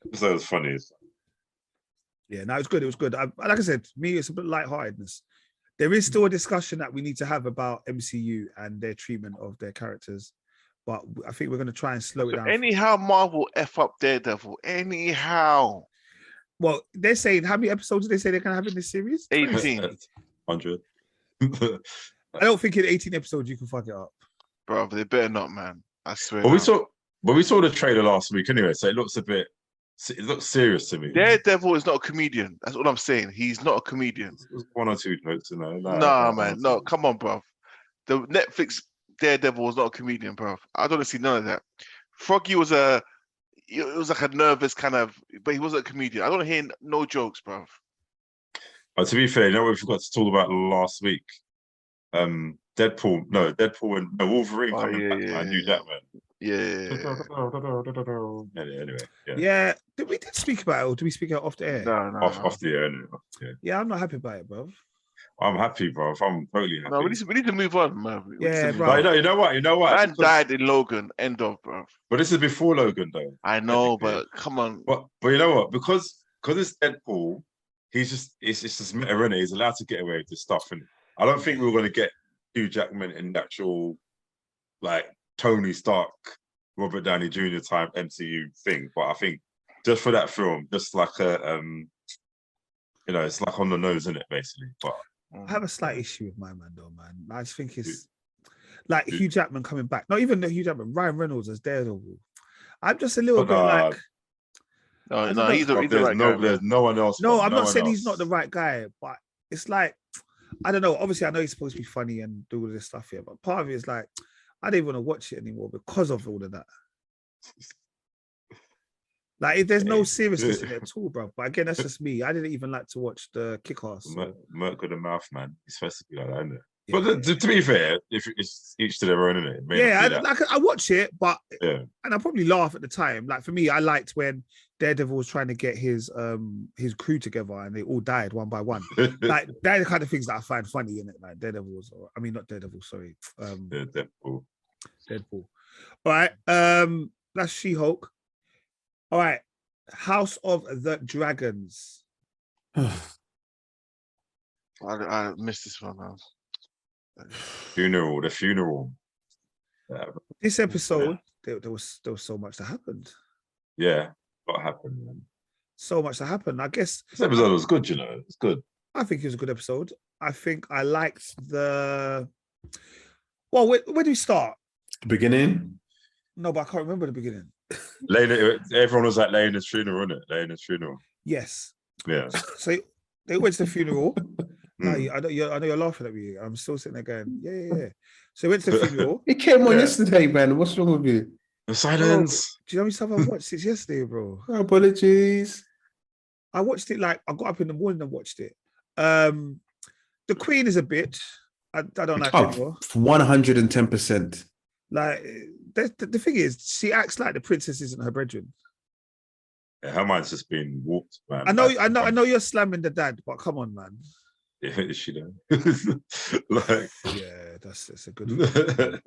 episode was funny. Yeah, no, it was good. Like I said, me, it's a bit lightheartedness. There is still a discussion that we need to have about MCU and their treatment of their characters, but I think we're going to try and slow it down. Anyhow, Marvel F up Daredevil. Anyhow. Well, they're saying, how many episodes do they say they're going to have in this series? 18. 100. I don't think in 18 episodes you can fuck it up. Bro, they better not, man. I swear. But we saw the trailer last week anyway, so it looks serious to me. Daredevil is not a comedian. That's what I'm saying. He's not a comedian. There's 1 or 2 jokes, you know. Nah, man. No, come on, bro. The Netflix Daredevil was not a comedian, bro. I don't want to see none of that. Froggy was like a nervous kind of, but he wasn't a comedian. I don't hear no jokes, bro. But to be fair, you know what we forgot to talk about last week? Deadpool and Wolverine coming back. I knew that, man. Anyway, Yeah. We did speak about it, or did we speak out off the air? No. Off the air. Anyway. Yeah, I'm not happy about it, bro. I'm happy, bro. I'm totally happy. No, we need to move on, man. Bro. No, you know what? Man died in Logan. End of, bro. But this is before Logan, though. I know, but come on. But you know what? Because it's Deadpool, it's just meta, innit? He's allowed to get away with this stuff, and I don't think we were going to get Hugh Jackman in the actual like Tony Stark, Robert Downey Jr. type MCU thing. But I think just for that film, just like a it's like on the nose, isn't it? Basically, but. I have a slight issue with my man, though, man. I just think it's like Hugh Jackman coming back. Not even Hugh Jackman, Ryan Reynolds as Daredevil. I'm just a little bit like. No, he's the right guy. There's no one else. No, I'm not saying he's not the right guy, but it's like, I don't know. Obviously, I know he's supposed to be funny and do all this stuff here, but part of it is like, I don't even want to watch it anymore because of all of that. Like, there's no seriousness in it at all, bro. But again, that's just me. I didn't even like to watch the Kick-Ass. Merc of the mouth, man. He's supposed to be like that, isn't it? Yeah. But to be fair, if it's each to their own, isn't it? I watch it, but and I probably laugh at the time. Like for me, I liked when Daredevil was trying to get his crew together and they all died one by one. Like they're the kind of things that I find funny in it. Like not Daredevil. Sorry, Deadpool. All right, that's She-Hulk. All right, House of the Dragons. I missed this one now. The funeral. This episode, there was so much that happened. Yeah, what happened, man? So much that happened. I guess this episode was good. You know, it's good. I think it was a good episode. I think I liked the. Well, where do we start? The beginning. No, but I can't remember the beginning. Everyone was at Lena's funeral, innit? Lena's funeral. Yes. Yeah. So they went to the funeral. I know you're laughing at me. I'm still sitting there going, yeah. So they went to the funeral. It came on yesterday, man. What's wrong with you? The silence. Do you know how many stuff I watched since yesterday, bro? Apologies. I watched it I got up in the morning and watched it. The Queen is a bitch. I don't like it anymore. 110%. Like the thing is, she acts like the princess isn't her brethren. Yeah, her mind's just been warped, man. I know you're slamming the dad, but come on, man. Yeah, is she though? Like, yeah, that's a good one.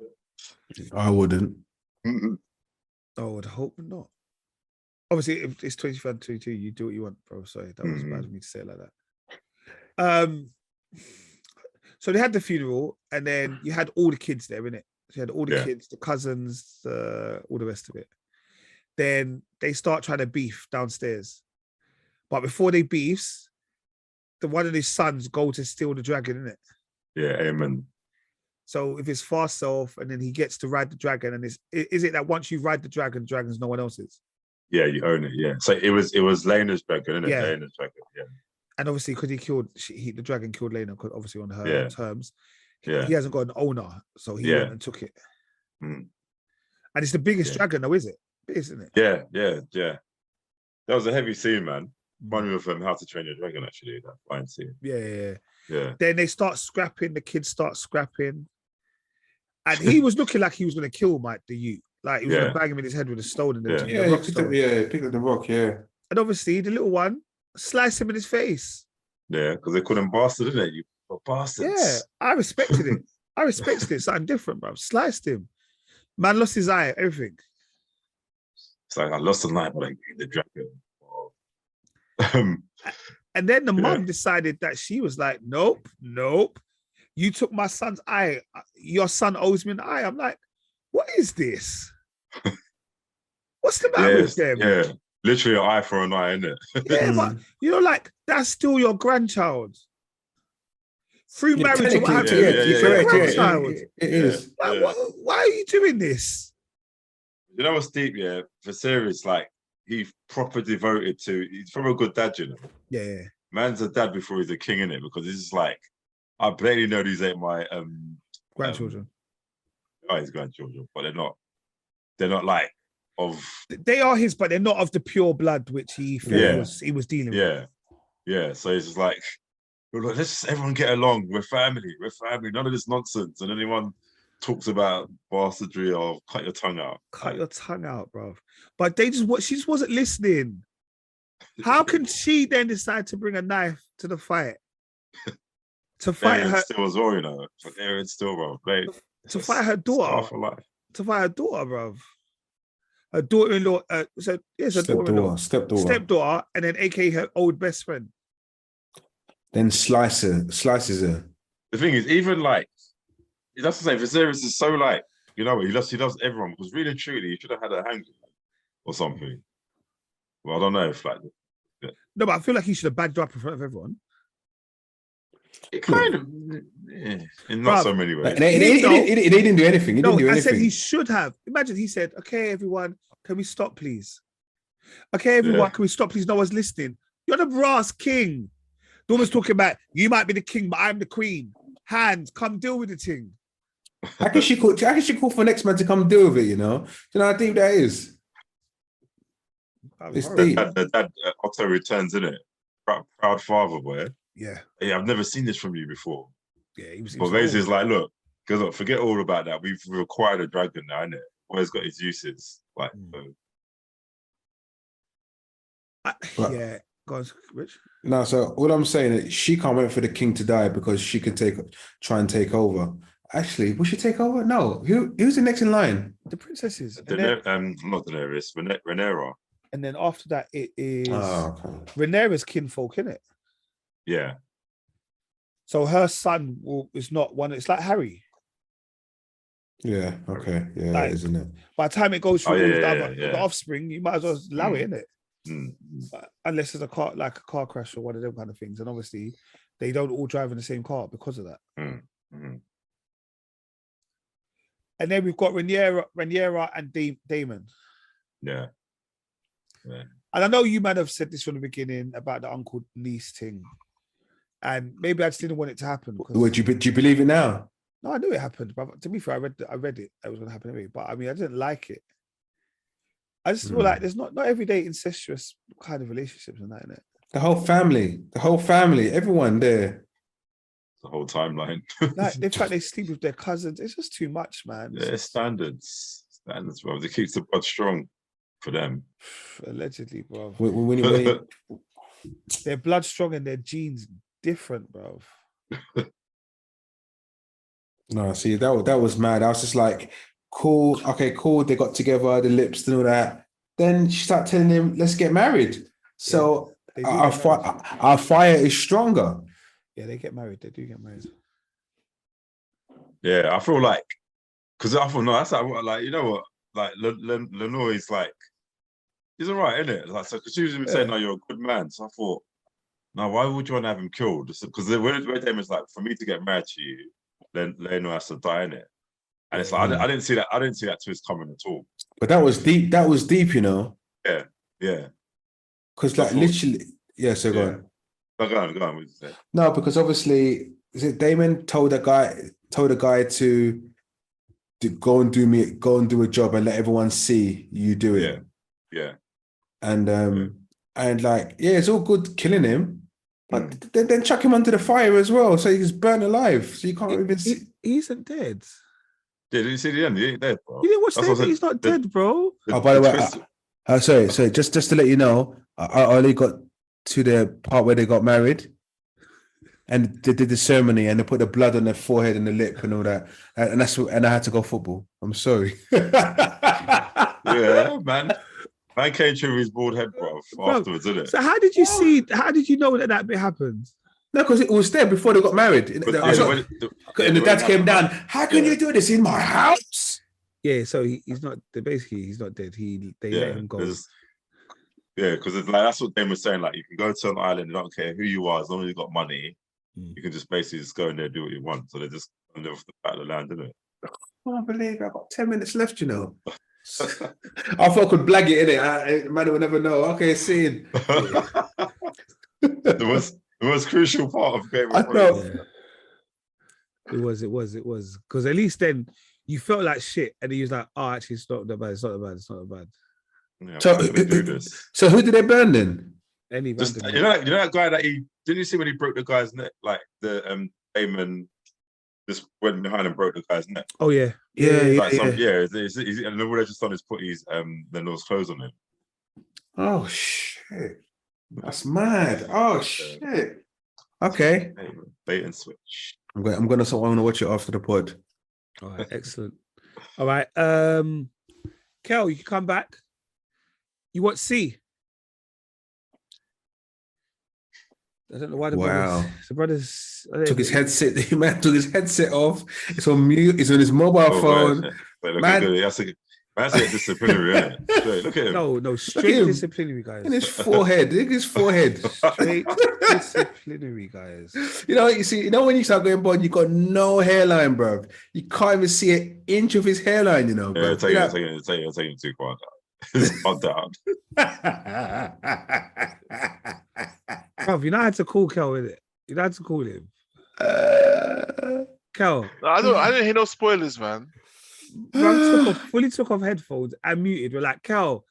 I wouldn't. I would hope not. Obviously, if it's 2022, you do what you want, bro. Sorry, that was bad of me to say it like that. So they had the funeral, and then you had all the kids there, innit? So you had all the kids, the cousins, all the rest of it. Then they start trying to beef downstairs. But before they beefs, one of his sons go to steal the dragon, innit? Yeah, amen. So if it's far self, and then he gets to ride the dragon, and is it that once you ride the dragon's no one else's? Yeah, you own it. Yeah. So it was Lena's dragon, isn't it? Yeah. Lena's dragon. Yeah. And obviously, because the dragon killed Lena, obviously on her terms. Yeah. He hasn't got an owner, so he went and took it. And it's the biggest dragon, though, is it? Isn't it? Yeah. That was a heavy scene, man. Reminded me of How to Train Your Dragon, actually. That fine scene. Yeah. Then they start scrapping. The kids start scrapping, and he was looking like he was going to kill Mike the Youth. Like he was going to bang him in his head with a stone. And pick up the rock. Yeah. And obviously, the little one sliced him in his face. Yeah, because they couldn't bastard, didn't they? You bastards. Yeah, I respected it. Something different, bro. Sliced him. Man lost his eye, everything. It's like I lost an eye, but I the dragon. And then the mum decided that she was like, nope. You took my son's eye. Your son owes me an eye. I'm like, what is this? What's the matter with them? Yeah, literally an eye for an eye, isn't it? Yeah, but like that's still your grandchild. Through marriage, what happened? Your grandchild. It is. Like, why are you doing this? You know what's deep? Yeah, for serious, like he proper devoted to. He's from a good dad, you know. Yeah. Man's a dad before he's a king, innit? Because this is like, I barely know these ain't my grandchildren. His grandchildren, but they're not like of. They are his, but they're not of the pure blood which he was dealing with. Yeah. So it's just like, let's just everyone get along. We're family. None of this nonsense. And anyone talks about bastardry or cut your tongue out. Cut your tongue out, bro. But she just wasn't listening. How can she then decide to bring a knife to the fight? To fight her still as well, you know. They're still, bro. To fight her daughter. For life. To fight her daughter, bro. Her daughter-in-law. Her daughter-in-law. Stepdaughter, and then aka her old best friend. Then slices her. The thing is, even like, that's the same. Viserys is so like, you know, he loves everyone, because really and truly, he should have had her hanged or something. Well, I don't know if like. Yeah. No, but I feel like he should have bagged her up in front of everyone. It kind of, in not so many ways. They didn't do anything. I said he should have. Imagine he said, "Okay, everyone, can we stop, please? Okay, everyone, can we stop, please? No one's listening. You're the brass king. The woman's talking about you might be the king, but I'm the queen. Hands, come deal with the thing." How can she call for next man to come deal with it? You know? Do you know how deep that is? It's deep. The dad Otto returns, isn't it? Proud father, boy. Yeah, I've never seen this from you before. Yeah, he was. But basically, it's like, look, forget all about that. We've acquired a dragon now, innit? Always got his uses. Like, yeah. Go on, Rich. No, so what I'm saying is she can't wait for the king to die because she can try and take over. Actually, will she take over? No. Who's the next in line? The princesses. Not Daenerys, Rhaenyra. And then after that, it is Rhaenyra's kinfolk, innit? Yeah. So her son is not one. It's like Harry. Yeah. Okay. Yeah, like, isn't it? By the time it goes through the offspring, you might as well allow it, innit? Unless it's a car crash or one of them kind of things, and obviously they don't all drive in the same car because of that. And then we've got Rhaenyra and Daemon. Yeah. And I know you might have said this from the beginning about the uncle niece thing, and maybe I just didn't want it to happen. Do you believe it now? No, I knew it happened, but to be fair, I read it was going to happen anyway. But I mean, I didn't like it. I just feel like there's not everyday incestuous kind of relationships in that, innit? The whole family, everyone there. The whole timeline. Like, in fact, they sleep with their cousins. It's just too much, man. Yeah, standards, bro. It keeps the blood strong for them. Allegedly, bro. Their blood strong and their genes different, bro. No, see, that was mad. I was just like, cool, okay, cool. They got together, the lips and all that. Then she started telling him, let's get married. So our fire is stronger. Yeah, they get married. They do get married. Yeah, I feel like, because I thought, no, that's like, you know what? Like, Lenore is like, he's all right, isn't it? Like, so she was even saying, no, you're a good man. So I thought, no, why would you want to have him killed? Because where Damon's like, for me to get married to you, then Lenore has to die, innit? And it's like, I didn't see that twist coming at all. But that was deep. That was deep, you know? Yeah. Because like literally, so go on. Go on. What did you say? No, because obviously, is it Damon told a guy to go and do a job and let everyone see you do it. Yeah. And like, it's all good killing him, but then chuck him under the fire as well, so he's burnt alive. So you can't even see. He isn't dead. Yeah, did you see the end? He ain't dead, bro. You didn't watch the end? He's not dead, bro. Oh, by the way, sorry. Just to let you know, I only got to the part where they got married, and they did the ceremony, and they put the blood on their forehead and the lip and all that, and I had to go football. I'm sorry. Yeah, man. Man came through his bald head, bro, afterwards, isn't it? So how did you know that bit happened? No, because it was there before they got married. And the dad came down. How can you do this in my house? Yeah, so he's not. Basically, he's not dead. They let him go. Yeah, because it's like that's what Dame was saying. Like, you can go to an island, they don't care who you are, as long as you got money, you can just basically just go in there and do what you want. So they just live off the back of the land, didn't it? I can't believe I've got 10 minutes left, you know. I thought I could blag it, innit? Man will never know. Okay, scene. The most crucial part of Game of Thrones. It was. Because at least then you felt like shit, and he was like, "Oh, actually, it's not that bad. It's not that bad." Yeah, so who did they burn then? You know that guy that didn't you see when he broke the guy's neck, like the Damon, just went behind and broke the guy's neck. Oh yeah. Like and the way they just done is put his then those clothes on him. Oh shit. That's mad. Oh shit. Okay. Bait and switch. I'm gonna watch it after the pod. All right, excellent. All right. Kel, you can come back. You want C? I don't know why the brothers took his headset. The man took his headset off. It's on mute. It's on his mobile phone. But look at it. That's a disciplinary, isn't it? Straight, look at him. No, straight disciplinary, guys. In his forehead. Look at his forehead. Straight disciplinary, guys. You know, when you start going bald, you got no hairline, bro. You can't even see an inch of his hairline, you know. Yeah, take it too far down. It's far down. Bruv, you know how to call Kel, innit? You know how to call him. Kel. No, I didn't hear no spoilers, man. Bro, fully took off headphones and muted. We're like, Kel,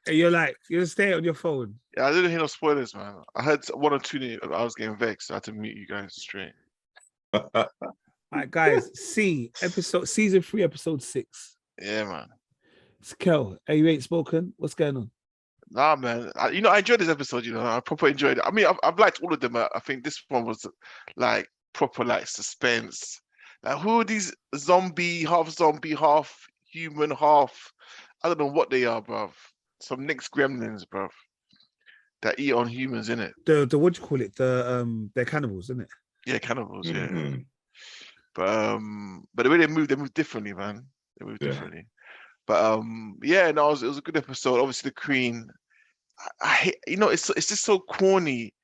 and you're stay on your phone. Yeah, I didn't hear no spoilers, man. I heard one or two. I was getting vexed. So I had to mute you guys straight. All right, guys. Season 3, episode 6. Yeah, man. It's Kel. Hey, you ain't spoken. What's going on? Nah, man. I enjoyed this episode. I proper enjoyed it. I mean, I've liked all of them. I think this one was like proper like suspense. Like, who are these zombie, half human, half? I don't know what they are, bruv. Some next gremlins, bruv. That eat on humans, innit? The what do you call it? They're cannibals, isn't it? Yeah, cannibals. Yeah. But the way they move differently, man. They move differently. But it was a good episode. Obviously, the Queen. I hate, it's just so corny.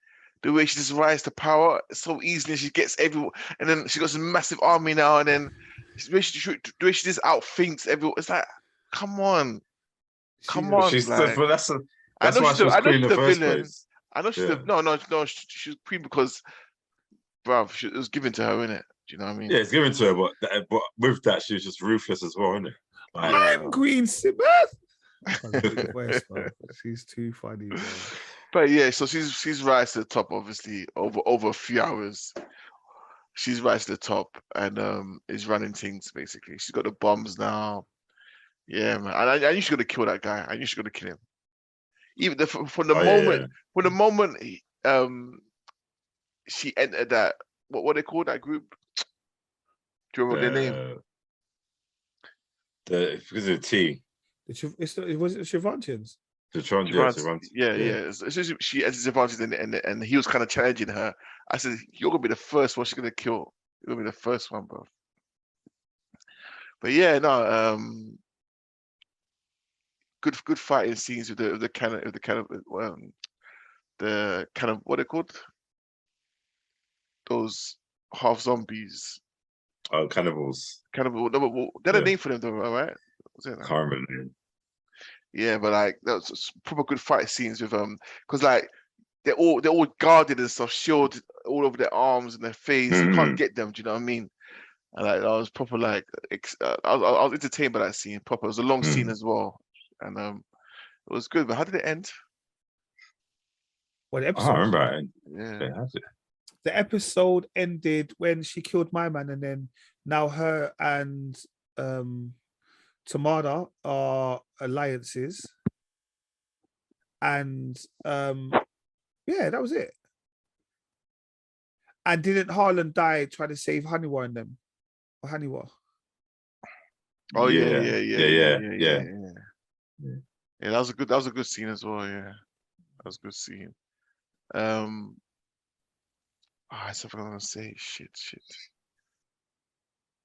The way she just rises to power so easily, she gets everyone, and then she got this massive army now, and then the way she just outthinks everyone. It's like, come on. She's like, that's why she was Queen in the first place. I know she's she's Queen because, bruv, it was given to her, innit? Do you know what I mean? Yeah, it's given to her, but with that, she was just ruthless as well, innit? Like, I'm Queen Sibeth. She's too funny, man. But yeah, so she's rise to the top, obviously, over a few hours. She's rise to the top and is running things basically. She's got the bombs now. Yeah, man. And I knew she was gonna kill that guy. I knew she was gonna kill him. Even from the moment she entered that what they call that group? Do you remember their name? Because of the T. Was it Shivantians? Yeah. She as Shivantians and he was kind of challenging her. I said, "You're gonna be the first one she's gonna kill. You're gonna be the first one, bro." But yeah, no, good fighting scenes with the kind of what they called, those half zombies. Oh, cannibals. Cannibal. No, they had a name for them, though, right? Can't remember. Yeah, but like that was proper good fight scenes with because like they're all guarded and stuff, shielded all over their arms and their face. You can't get them. Do you know what I mean? And like I was proper like I was entertained by that scene. Proper. It was a long scene as well, and it was good. But how did it end? What episode? I remember it. Yeah. The episode ended when she killed my man, and then now her and Tamada are alliances, and that was it. And didn't Haaland die trying to save Haniwa and them? Or Haniwa? Oh yeah. Yeah, that was a good scene as well. Yeah, that was a good scene. I something I'm gonna say. Shit.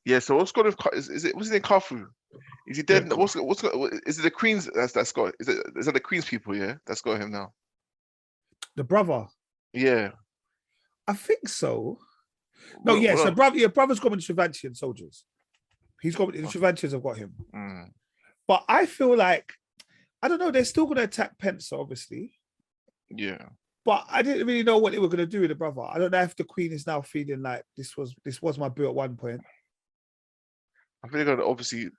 Yeah. So what's going on? What's his name? Kafu? Is he dead? Yeah, is it the Queen's that's got? Is that the Queen's people? Yeah, that's got him now. The brother. Yeah. I think so. No, yes, the brother's got with the Shivantian soldiers. He's got the Shivantians have got him. But I feel like I don't know. They're still going to attack Pence, obviously. Yeah. But I didn't really know what they were going to do with the brother. I don't know if the Queen is now feeling like this was my boo at one point. I think they're going to obviously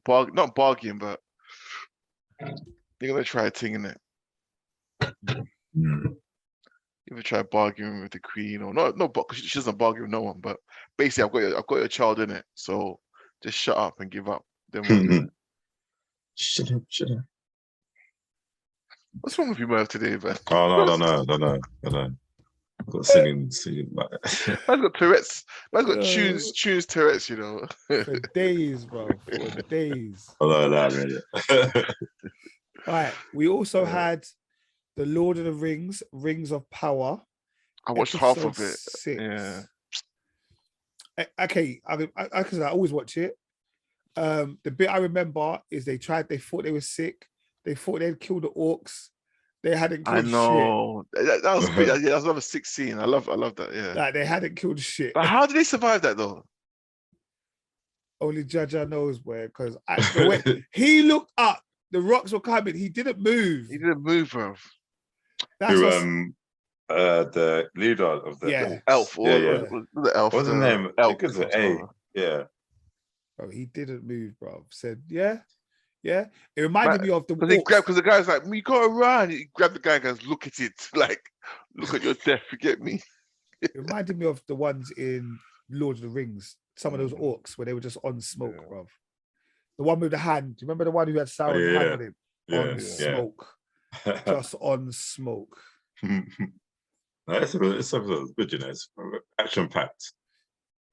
not bargain, but they're going to try a thing in it. Even try bargaining with the queen or not, because she doesn't bargain with no one. But basically, I've got your child in it, so just shut up and give up. Then we'll do it. Shut up. What's wrong with you, Merv, today, man? Oh no, I don't know. Got singing. Man's got Tourette's. Man's got tunes Tourette's, you know. For days, bro. For days. I know that, really. All right. We also had The Lord of the Rings, Rings of Power. I watched half of it. 6. Yeah. Okay. I always watch it. The bit I remember is they thought they were sick. They thought they'd killed the orcs. They hadn't killed shit. I know. That was that was another 16. I love that, yeah. Like they hadn't killed shit. But how did they survive that though? Only Jaja knows where, because he looked up, the rocks were coming. He didn't move. He didn't move, bro. That's the leader of the elf. The elf. What's his name? Elf. Yeah. Bro, he didn't move, bro. Said, yeah. It reminded me of the because the guy's like, you gotta run. He grabbed the guy and goes, look at it. Like, look at your death, you get me? It reminded me of the ones in Lord of the Rings, some of those orcs where they were just on smoke, bro. The one with the hand. Do you remember the one who had Sauron's hand on him? On smoke. Just on smoke. It's good, you know. It's action packed.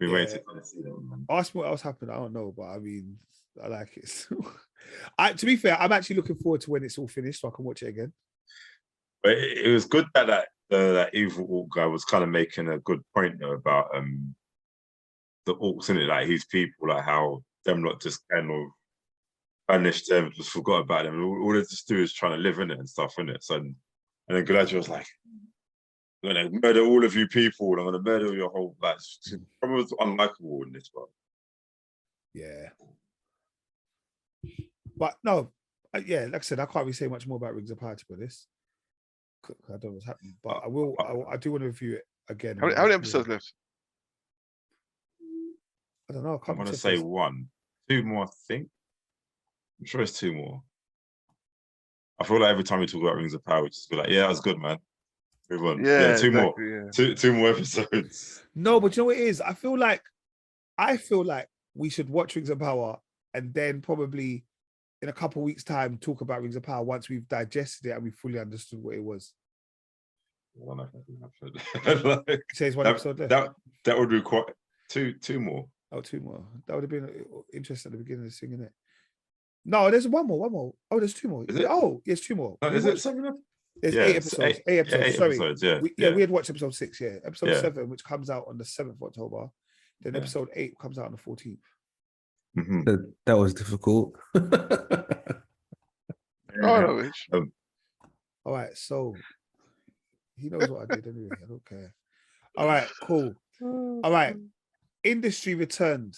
We waited to see them, man. Ask me what else happened. I don't know, but I mean, I like it. To be fair, I'm actually looking forward to when it's all finished so I can watch it again. But it was good that evil orc guy was kind of making a good point though about the orcs, in it, like his people, like how them lot just kind of banished them, just forgot about them. All they just do is trying to live in it and stuff, in it. So, and then Galadriel was like, I'm gonna murder all of you people, and I'm gonna murder your whole like. Probably was unlikable in this one. Yeah. But no, like I said, I can't really say much more about Rings of Power, to be honest. I don't know what's happening, but I will. I do want to review it again. How many episodes left? I don't know. I want to say 2 more. I think. I'm sure it's 2 more. I feel like every time we talk about Rings of Power, we just be like, "Yeah, that was good, man." Move on. Yeah, 2 more. Yeah. Two more episodes. No, but you know what it is? I feel like we should watch Rings of Power and then probably in a couple of weeks' time talk about Rings of Power once we've digested it and we fully understood what it was. Says one episode left. That would require 2 more. Oh, 2 more. That would have been interesting at the beginning of singing it. No, there's one more. Oh, there's 2 more. Is it? Oh, yes, 2 more. No, is it 7? There's 8 episodes. 8 episodes. 8 Sorry. episodes, We had watched episode 6, Episode 7, which comes out on the 7th of October. Then episode 8 comes out on the 14th. Mm-hmm. That was difficult. All right, so he knows what I did anyway. I don't care. All right, cool. All right, industry returned.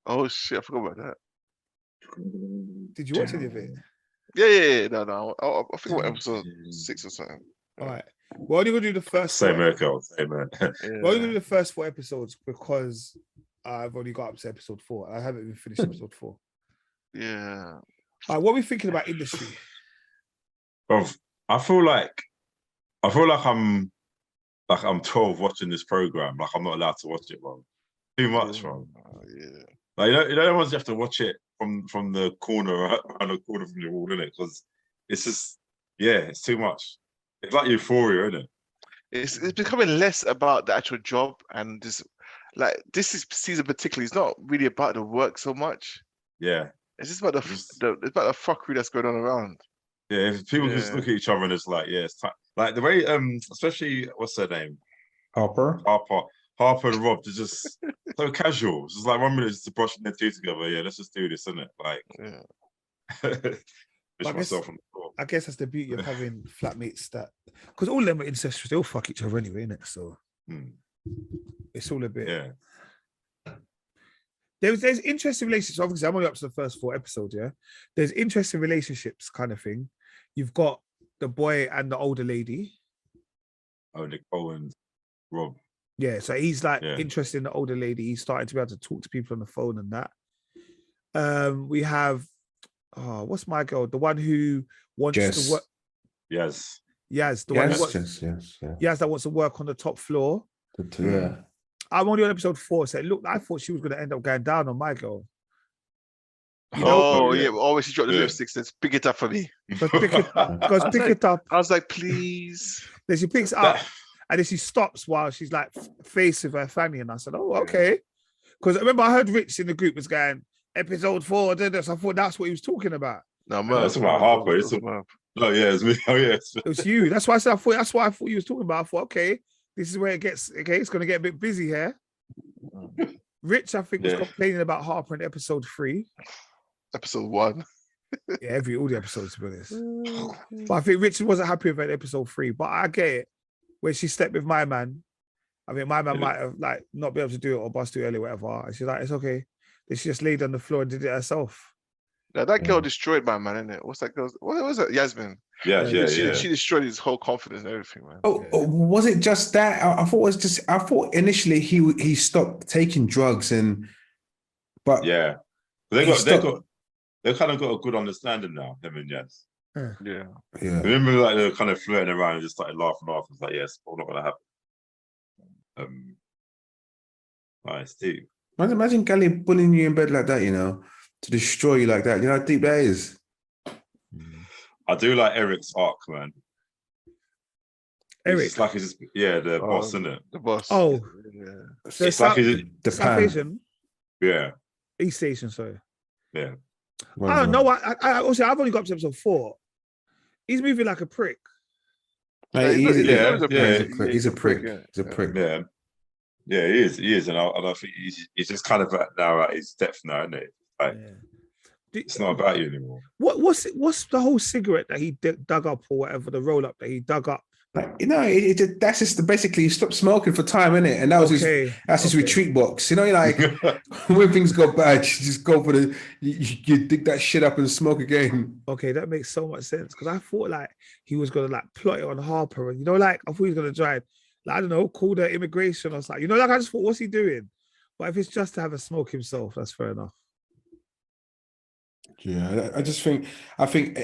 Oh shit, I forgot about that. Did you watch any of it? Yeah. No. I think about episode 6 or something. All right, we're only gonna do the first. Same Echo. We're only gonna do the first 4 episodes because I've only got up to episode 4. I haven't even finished episode 4. Yeah. What are we thinking about industry? I feel like I'm 12 watching this program. Like I'm not allowed to watch it, bro. Too much, bro. Yeah. Like you know, ones you have to watch it from the corner, around the corner from the wall, innit? Because it's just, it's too much. It's like euphoria, isn't it? It's becoming less about the actual job and just like this season particularly. It's not really about the work so much. Yeah. It's just about it's about the fuckery that's going on around. Yeah, if people just look at each other and it's like, it's time. Like the way, especially what's her name, Harper and Rob, they're just so casual. It's just like 1 minute just to brushing their teeth together. Yeah, let's just do this, isn't it? Like, myself on the floor. I guess that's the beauty of having flatmates because all of them are incestuous. They all fuck each other anyway, innit? So it's all a bit. Yeah. There's interesting relationships. Obviously, I'm only up to the first 4 episodes. Yeah, there's interesting relationships, kind of thing. You've got the boy and the older lady. Oh, Nicole and Rob. Yeah, so he's like interested in the older lady. He's starting to be able to talk to people on the phone and that. We have, what's my girl? The one who wants to work. Yes. Yes, the one who yes. Yaz that wants to work on the top floor. Yeah. I'm only on episode 4. So look, I thought she was gonna end up going down on my girl. You know? Yeah. Always she dropped the lipstick. Says, pick it up for me. Goes pick it up. I was like, please. Then she picks it up, and then she stops while she's like facing her family. And I said, oh, okay. Because remember, I heard Rich in the group was going, episode 4, so I thought that's what he was talking about. No, man. It's about halfway. Oh, yeah, it's me. Oh, yeah. It was you. That's why I said, that's what I thought you was talking about. I thought, okay, this is where it gets, okay, it's going to get a bit busy here. Rich, I think, was complaining about Harper in episode 3. Episode 1. Yeah, all the episodes, to be honest. But I think Richard wasn't happy with episode 3. But I get it. When she slept with my man, I mean, my man might have like not be able to do it or bust too early, whatever. And she's like, it's okay. Then she just laid on the floor and did it herself. Yeah, that girl destroyed my man, innit? What's that girl? What was it? Yasmin. Yeah. She destroyed his whole confidence and everything, man. Oh, was it just that? I thought initially he stopped taking drugs but yeah, they kind of got a good understanding now, him and Yes. Yeah. Remember, like, they were kind of flirting around and just started laughing off. It's like, yes, it's not gonna happen. Nice, deep. Imagine Gally bullying you in bed like that, you know, to destroy you like that. You know how deep that is. I do like Eric's arc, man. Eric, it's like he's just the boss, isn't it? The boss. Oh, yeah. It's like the South Asian. Yeah. East Asian, sorry. Yeah. I don't know. I've only got up to episode 4. He's moving like a prick. He's a prick. Yeah. Yeah, he is. And I think he's just kind of now at his depth now, isn't it? Like, it's not about you anymore. What's the whole cigarette that he dug up or whatever, the roll up that he dug up? Like, you know, that's just basically he stopped smoking for time, innit? And that was his retreat box. You know, like when things go bad, you just go for you dig that shit up and smoke again. Okay, that makes so much sense because I thought like he was gonna like plot it on Harper, and you know, like I thought he was gonna try, like, I don't know, call the immigration or something. You know, like I just thought, what's he doing? But if it's just to have a smoke himself, that's fair enough. Yeah, I think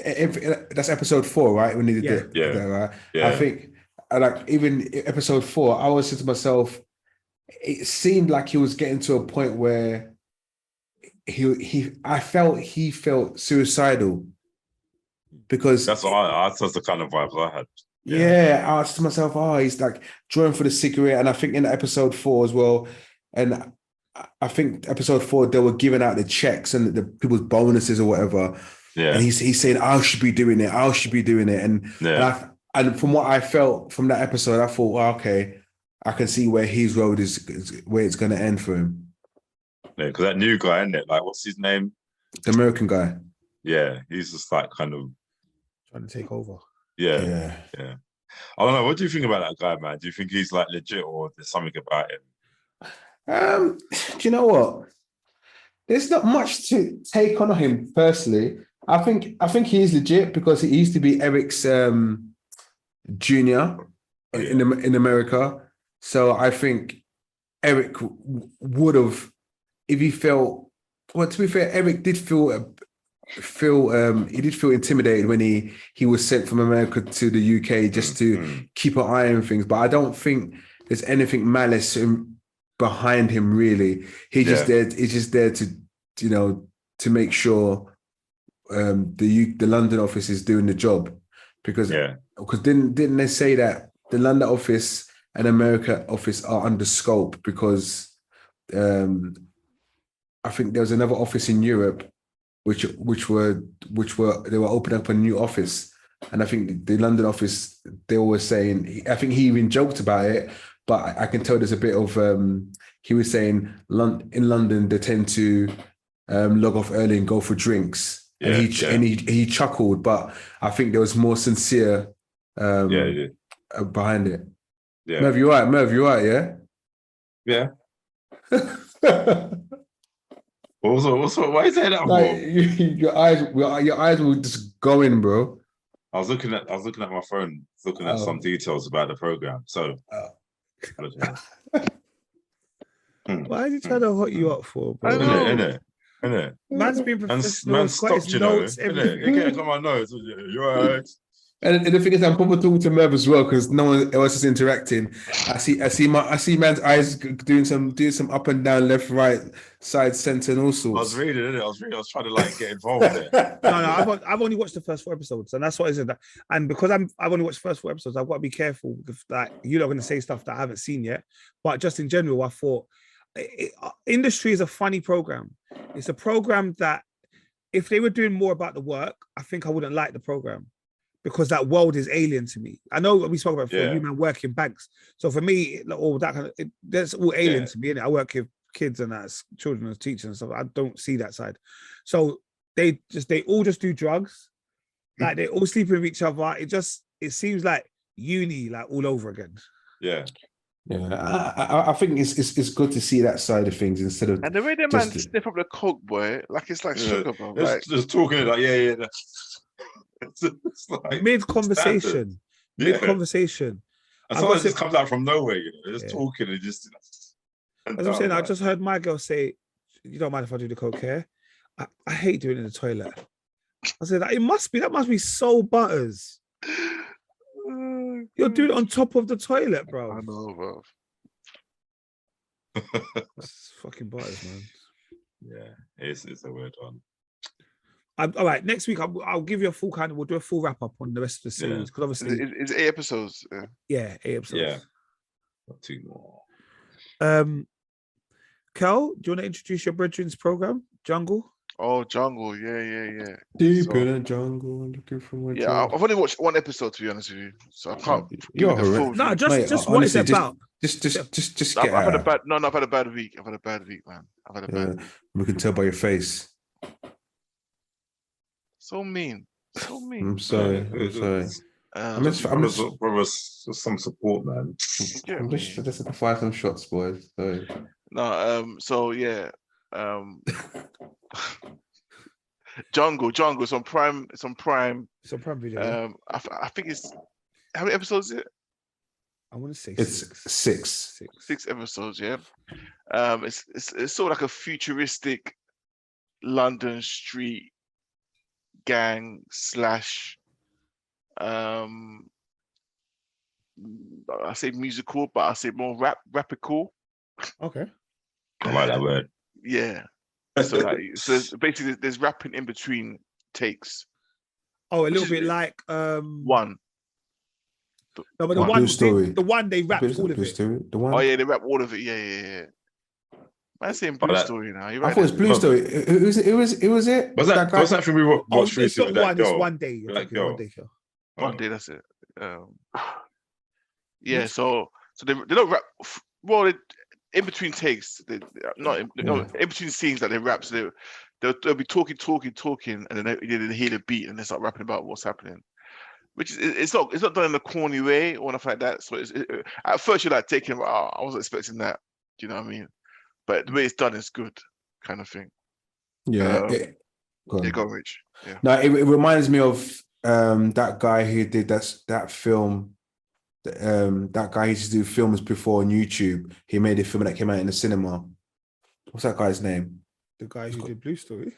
that's episode 4, right? When he did that, right? Yeah. I think, like, even episode 4, I was saying to myself, it seemed like he was getting to a point where I felt he felt suicidal because that's the kind of vibes I had. Yeah, I asked myself, he's like drawing for the cigarette, and I think in episode 4 as well, and I think episode 4 they were giving out the checks and the people's bonuses or whatever. Yeah, and he's saying I should be doing it, and from what I felt from that episode, I thought, well, okay, I can see where his road is where it's going to end for him. Yeah, because that new guy, isn't it? Like, what's his name? The American guy. Yeah, he's just like kind of trying to take over. Yeah. I don't know. What do you think about that guy, man? Do you think he's like legit, or there's something about him? Do you know what? There's not much to take on him personally. I think he's legit because he used to be Eric's junior in America. So I think Eric would have, if he felt. Well, to be fair, Eric did feel intimidated when he was sent from America to the UK just to keep an eye on things. But I don't think there's anything malice behind him really. He's just there to, you know, to make sure the London office is doing the job because didn't they say that the London office and America office are under scope because I think there was another office in Europe which were they were opening up a new office, and I think the London office, they were saying, I think he even joked about it, but I can tell there's a bit of he was saying in London they tend to log off early and go for drinks, and he chuckled, but I think there was more sincere behind it. Yeah, Merv, you're right, yeah. Why are you saying that? Like, your eyes were just going, bro. I was looking at my phone, looking at some details about the program. So, why are you trying to hot you up for, bro? Innit? Man's been professional. Man stopped, you know. Innit? It got my nose. You're right. And the thing is, I'm probably talking to Merv as well because no one else is interacting. I see man's eyes doing some up and down, left, right, side, center, and all I sorts. was reading it. I was trying to like get involved there. No, I've only watched the first 4 episodes, and that's what I said. And because I've only watched the first 4 episodes, I've got to be careful because like you're not going to say stuff that I haven't seen yet. But just in general, I thought industry is a funny program. It's a program that if they were doing more about the work, I think I wouldn't like the program because that world is alien to me. I know we spoke about before. You man work in banks, so for me, all that kind of that's all alien to me. Innit? I work with kids and as children as teachers and stuff. I don't see that side. So they all just do drugs, like they all sleep with each other. It seems like uni like all over again. Yeah, I think it's good to see that side of things instead of and the way the man sniff up the coke, boy, like it's like sugar, bro. Like just talking like it's like mid conversation. And sometimes it just comes out from nowhere, you know. They're just talking and just. As I'm saying, I just heard my girl say, "You don't mind if I do the coke here? I hate doing it in the toilet." I said, "That must be so butters. You're doing it on top of the toilet, bro." I know, bro. That's fucking butters, man. Yeah, it's a weird one. All right, next week I'll give you a full we'll do a full wrap up on the rest of the series because obviously it's 8 episodes. Yeah, 8 episodes. Yeah, not 2 more. Kel, do you want to introduce your brethren's program, Jungle? Oh, Jungle, yeah. Deep in the jungle, looking for my I've only watched 1 episode to be honest with you, so I can't. You're the full no, review. just what it's about. Just I've get had out. I've had a bad week. I've had a bad week, man. I've had a bad week. We can tell by your face. So mean. I'm sorry. I'm just some support, man. I'm just to fire some shots, boys. So. No, so yeah. Jungle. It's on Prime. It's on PrimeVideo. I think it's how many episodes is it? I want to say it's 6. 6 episodes. Yeah. It's sort of like a futuristic London street gang / I say musical, but I say more rapical. Okay. I like that word. Yeah. So basically there's rapping in between takes. Oh, a little bit like One. No, but the one they rap all of it. The one. Oh yeah, they rap all of it. Yeah. I'm saying Blue Story now. You're right. I thought it was Blue Story. It was it. Was that from we watched it's not one. It's One Day. One Day. That's it. Yeah. So they don't rap. Well, in between takes, in between scenes that they rap. So they'll be talking, and then they hear the beat and they start rapping about what's happening. Which is it's not done in a corny way or nothing like that. So at first you're like taking, I wasn't expecting that. Do you know what I mean? But the way it's done is good, kind of thing. Yeah. Go Rich. Yeah. No, it reminds me of that guy who did that film. That guy used to do films before on YouTube. He made a film that came out in the cinema. What's that guy's name? The guy who did Blue Story.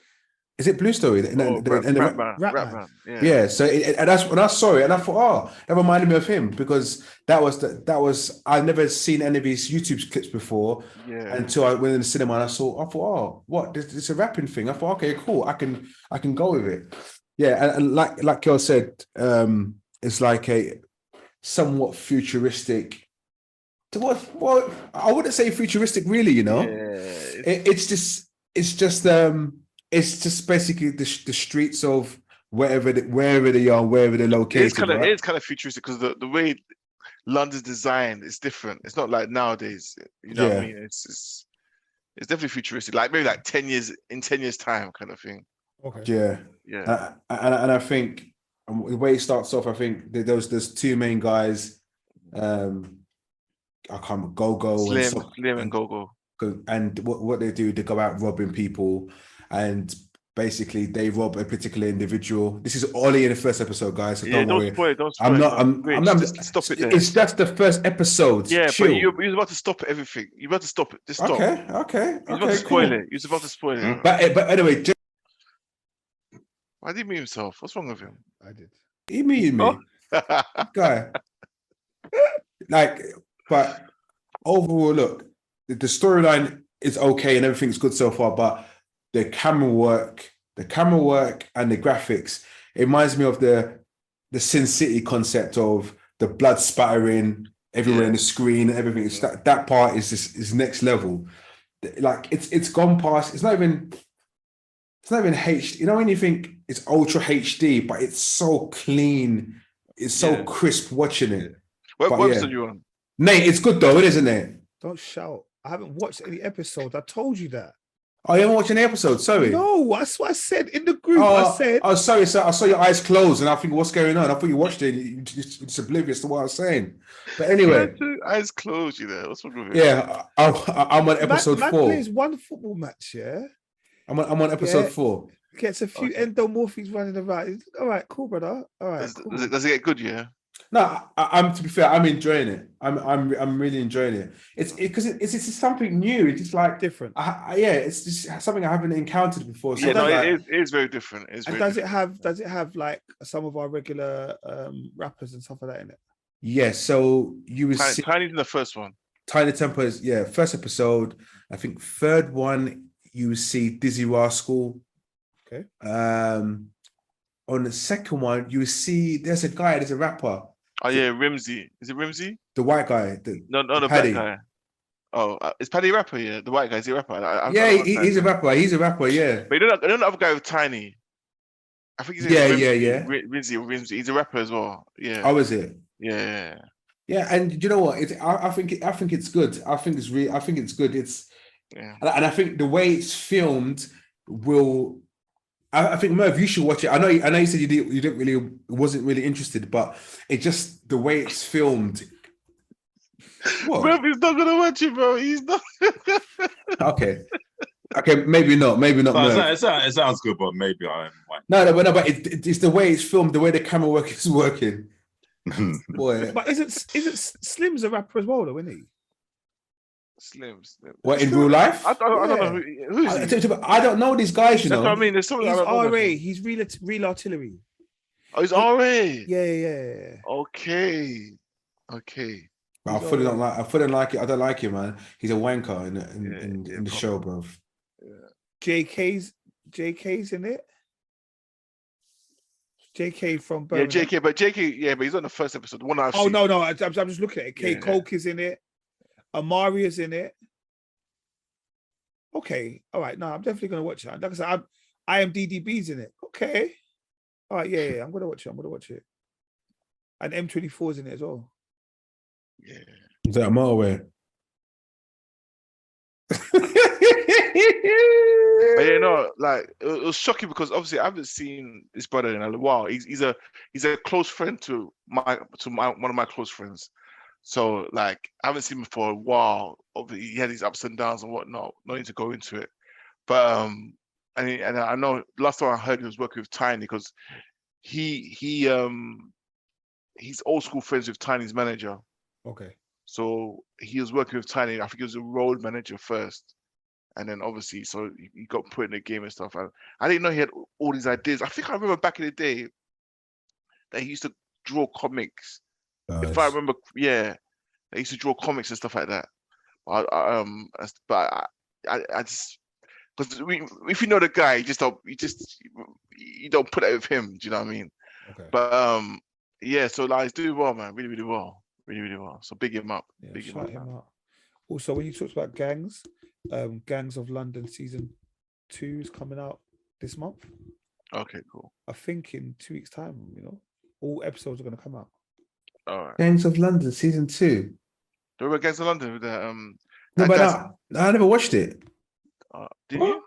Is it Blue Story? Rapman. Yeah. So and that's when I saw it, and I thought, that reminded me of him because that was I've never seen any of his YouTube clips before until I went in the cinema and I thought, what? It's a rapping thing. I thought, okay, cool. I can go with it. Yeah, and like Kel said, it's like a somewhat futuristic. What I wouldn't say futuristic, really. You know, it's just basically the streets of wherever they are, wherever they're located. It's kind of futuristic because the way London's designed is different. It's not like nowadays. You know what I mean? It's definitely futuristic. Like maybe like 10 years in 10 years time kind of thing. Okay. Yeah. And I think the way it starts off, I think there's 2 main guys. I can't Go-Go Slim and Go-Go. And what they do, they go out robbing people, and basically they rob a particular individual. This is only in the first episode, guys. So don't worry. Don't spoil. I'm not. Just stop it there. It's just the first episode. Yeah, chill. but you're about to stop everything. You're about to stop it. Just stop. Okay. You're about to spoil it. You're about to spoil it. But anyway, why did he mute himself? What's wrong with him? I did. He muted me. Guy. Like, but overall, look, the storyline is okay and everything's good so far, but the camera work and the graphics, it reminds me of the Sin City concept of the blood spattering everywhere in the screen and everything. It's that part is next level. Like it's gone past. It's not even HD. You know when you think it's ultra HD, but it's so clean. It's so crisp watching it. What episode are you on? Nate, it's good though, isn't it? Don't shout. I haven't watched any episodes. I told you that. Oh, you haven't watched any episodes? Sorry. No, that's what I said in the group. I said. Oh, sorry. So I saw your eyes closed, and I think, what's going on? I thought you watched it. You're just oblivious to what I was saying. But anyway, eyes closed. You know what's wrong with it? Yeah, I'm on episode 4. Plays one football match. Yeah, I'm on episode 4. Gets a few endomorphies running around. All right, cool, brother. All right, does it get good? Yeah. No, I'm to be fair, I'm enjoying it. I'm really enjoying it. It's because it's something new. It's just like different. It's just something I haven't encountered before. So it is very different. Does it have like some of our regular rappers and stuff like that in it? Yes. So you would see Tiny's in the first one. Tiny Temper is first episode. I think third one you would see Dizzy Rascal. Okay. On the second one you would see there's a rapper. Oh yeah, Rimsey. Is it Rimsey? The white guy. No, the Paddy. black guy. Oh, is Paddy a rapper? Yeah, the white guy. Is he a rapper? He's a rapper. He's a rapper. Yeah. But you know the other guy with Tiny. I think he's Rimsey. He's a rapper as well. Yeah. Oh, is it? Yeah. Yeah, and you know what? I think it's good. I think it's good. It's and I think the way it's filmed will. I think Merv, you should watch it. I know you said you wasn't really interested, but it just the way it's filmed. What? Merv, he's not gonna watch it, bro. He's not. Okay, maybe not. It sounds good, but maybe I might. No, but it's the way it's filmed, the way the camera work is working. Boy. But isn't Slim's a rapper as well, though, isn't he? Slim. What, in real life? I don't know who's he? I don't know these guys, you know. That's what I mean. There's something He's like RA. He's real artillery. Oh, he's RA. Yeah. Okay. I fully don't like it. I don't like him, man. He's a wanker in the show, bro. Yeah. JK's in it. JK from Birmingham. Yeah, but he's on the first episode. The one I've seen. No. I'm just looking at it. K. Coke is in it. Amari is in it. Okay. All right. No, I'm definitely going to watch it. Like I said, IMDb's in it. Okay. All right. Yeah. I'm going to watch it. And M24 is in it as well. Yeah. Is that a motorway? But you know, like it was shocking because obviously I haven't seen this brother in a while. He's a close friend to one of my close friends. So like I haven't seen him for a while. Obviously, he had his ups and downs and whatnot. No need to go into it. But and I know last time I heard he was working with Tiny because he's old school friends with Tiny's manager. Okay. So he was working with Tiny. I think he was a road manager first. And then obviously, so he got put in the game and stuff. I didn't know he had all these ideas. I think I remember back in the day that he used to draw comics. Nice. If I remember, they used to draw comics and stuff like that. I just because if you know the guy, you don't put that with him. Do you know what I mean? Okay. But so like he's doing well, man. Really, really well. So big him up. Yeah, big him up. Also, when you talked about Gangs, Gangs of London season 2 is coming out this month. Okay, cool. I think in 2 weeks' time, all episodes are going to come out. All right. Gangs of London season 2. Do you remember Gangs of London with the No, but I never watched it. Did you?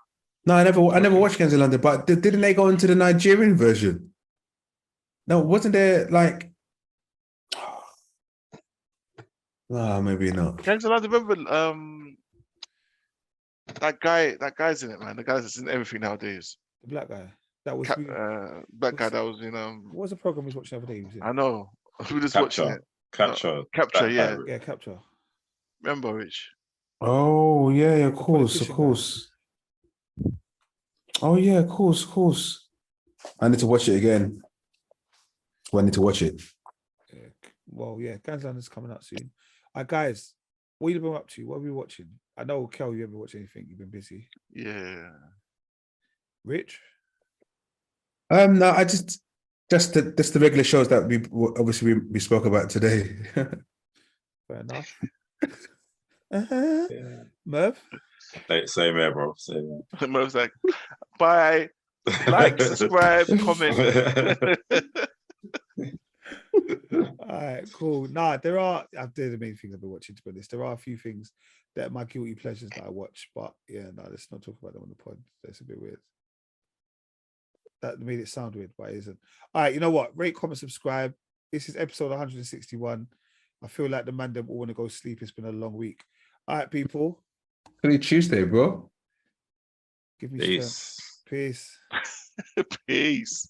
No, I never watched Gangs of London. But didn't they go into the Nigerian version? No, wasn't there like? Oh, maybe not. Gangs of London. Remember that guy's in it, man. The guy that's in everything nowadays. The black guy. That was black guy that was in What was the program we was watching the other day? I know. We just watching it. Capture, yeah. Yeah, Capture. Remember, Rich? Oh yeah, of course. Oh yeah, of course. I need to watch it again. So I need to watch it. Yeah. Well, yeah, Gangsta is coming out soon. Guys, what you been up to? What have you been watching? I know, Kel, you haven't watched anything. You've been busy. Yeah. Rich? No, I just the regular shows that we spoke about today. Fair enough. Yeah. Merv? Same here, bro. Same Most like, bye. Like, subscribe, comment. All right, cool. Nah, they're the main things I've been watching, to be honest. There are a few things that are my guilty pleasures that I watch, but yeah, no, let's not talk about them on the pod. That's a bit weird. That made it sound weird, but it isn't. All right, you know what? Rate, comment, subscribe. This is episode 161. I feel like the man them all want to go sleep. It's been a long week. All right, people. Only Tuesday, bro. Give me Peace. strength. Peace. Peace.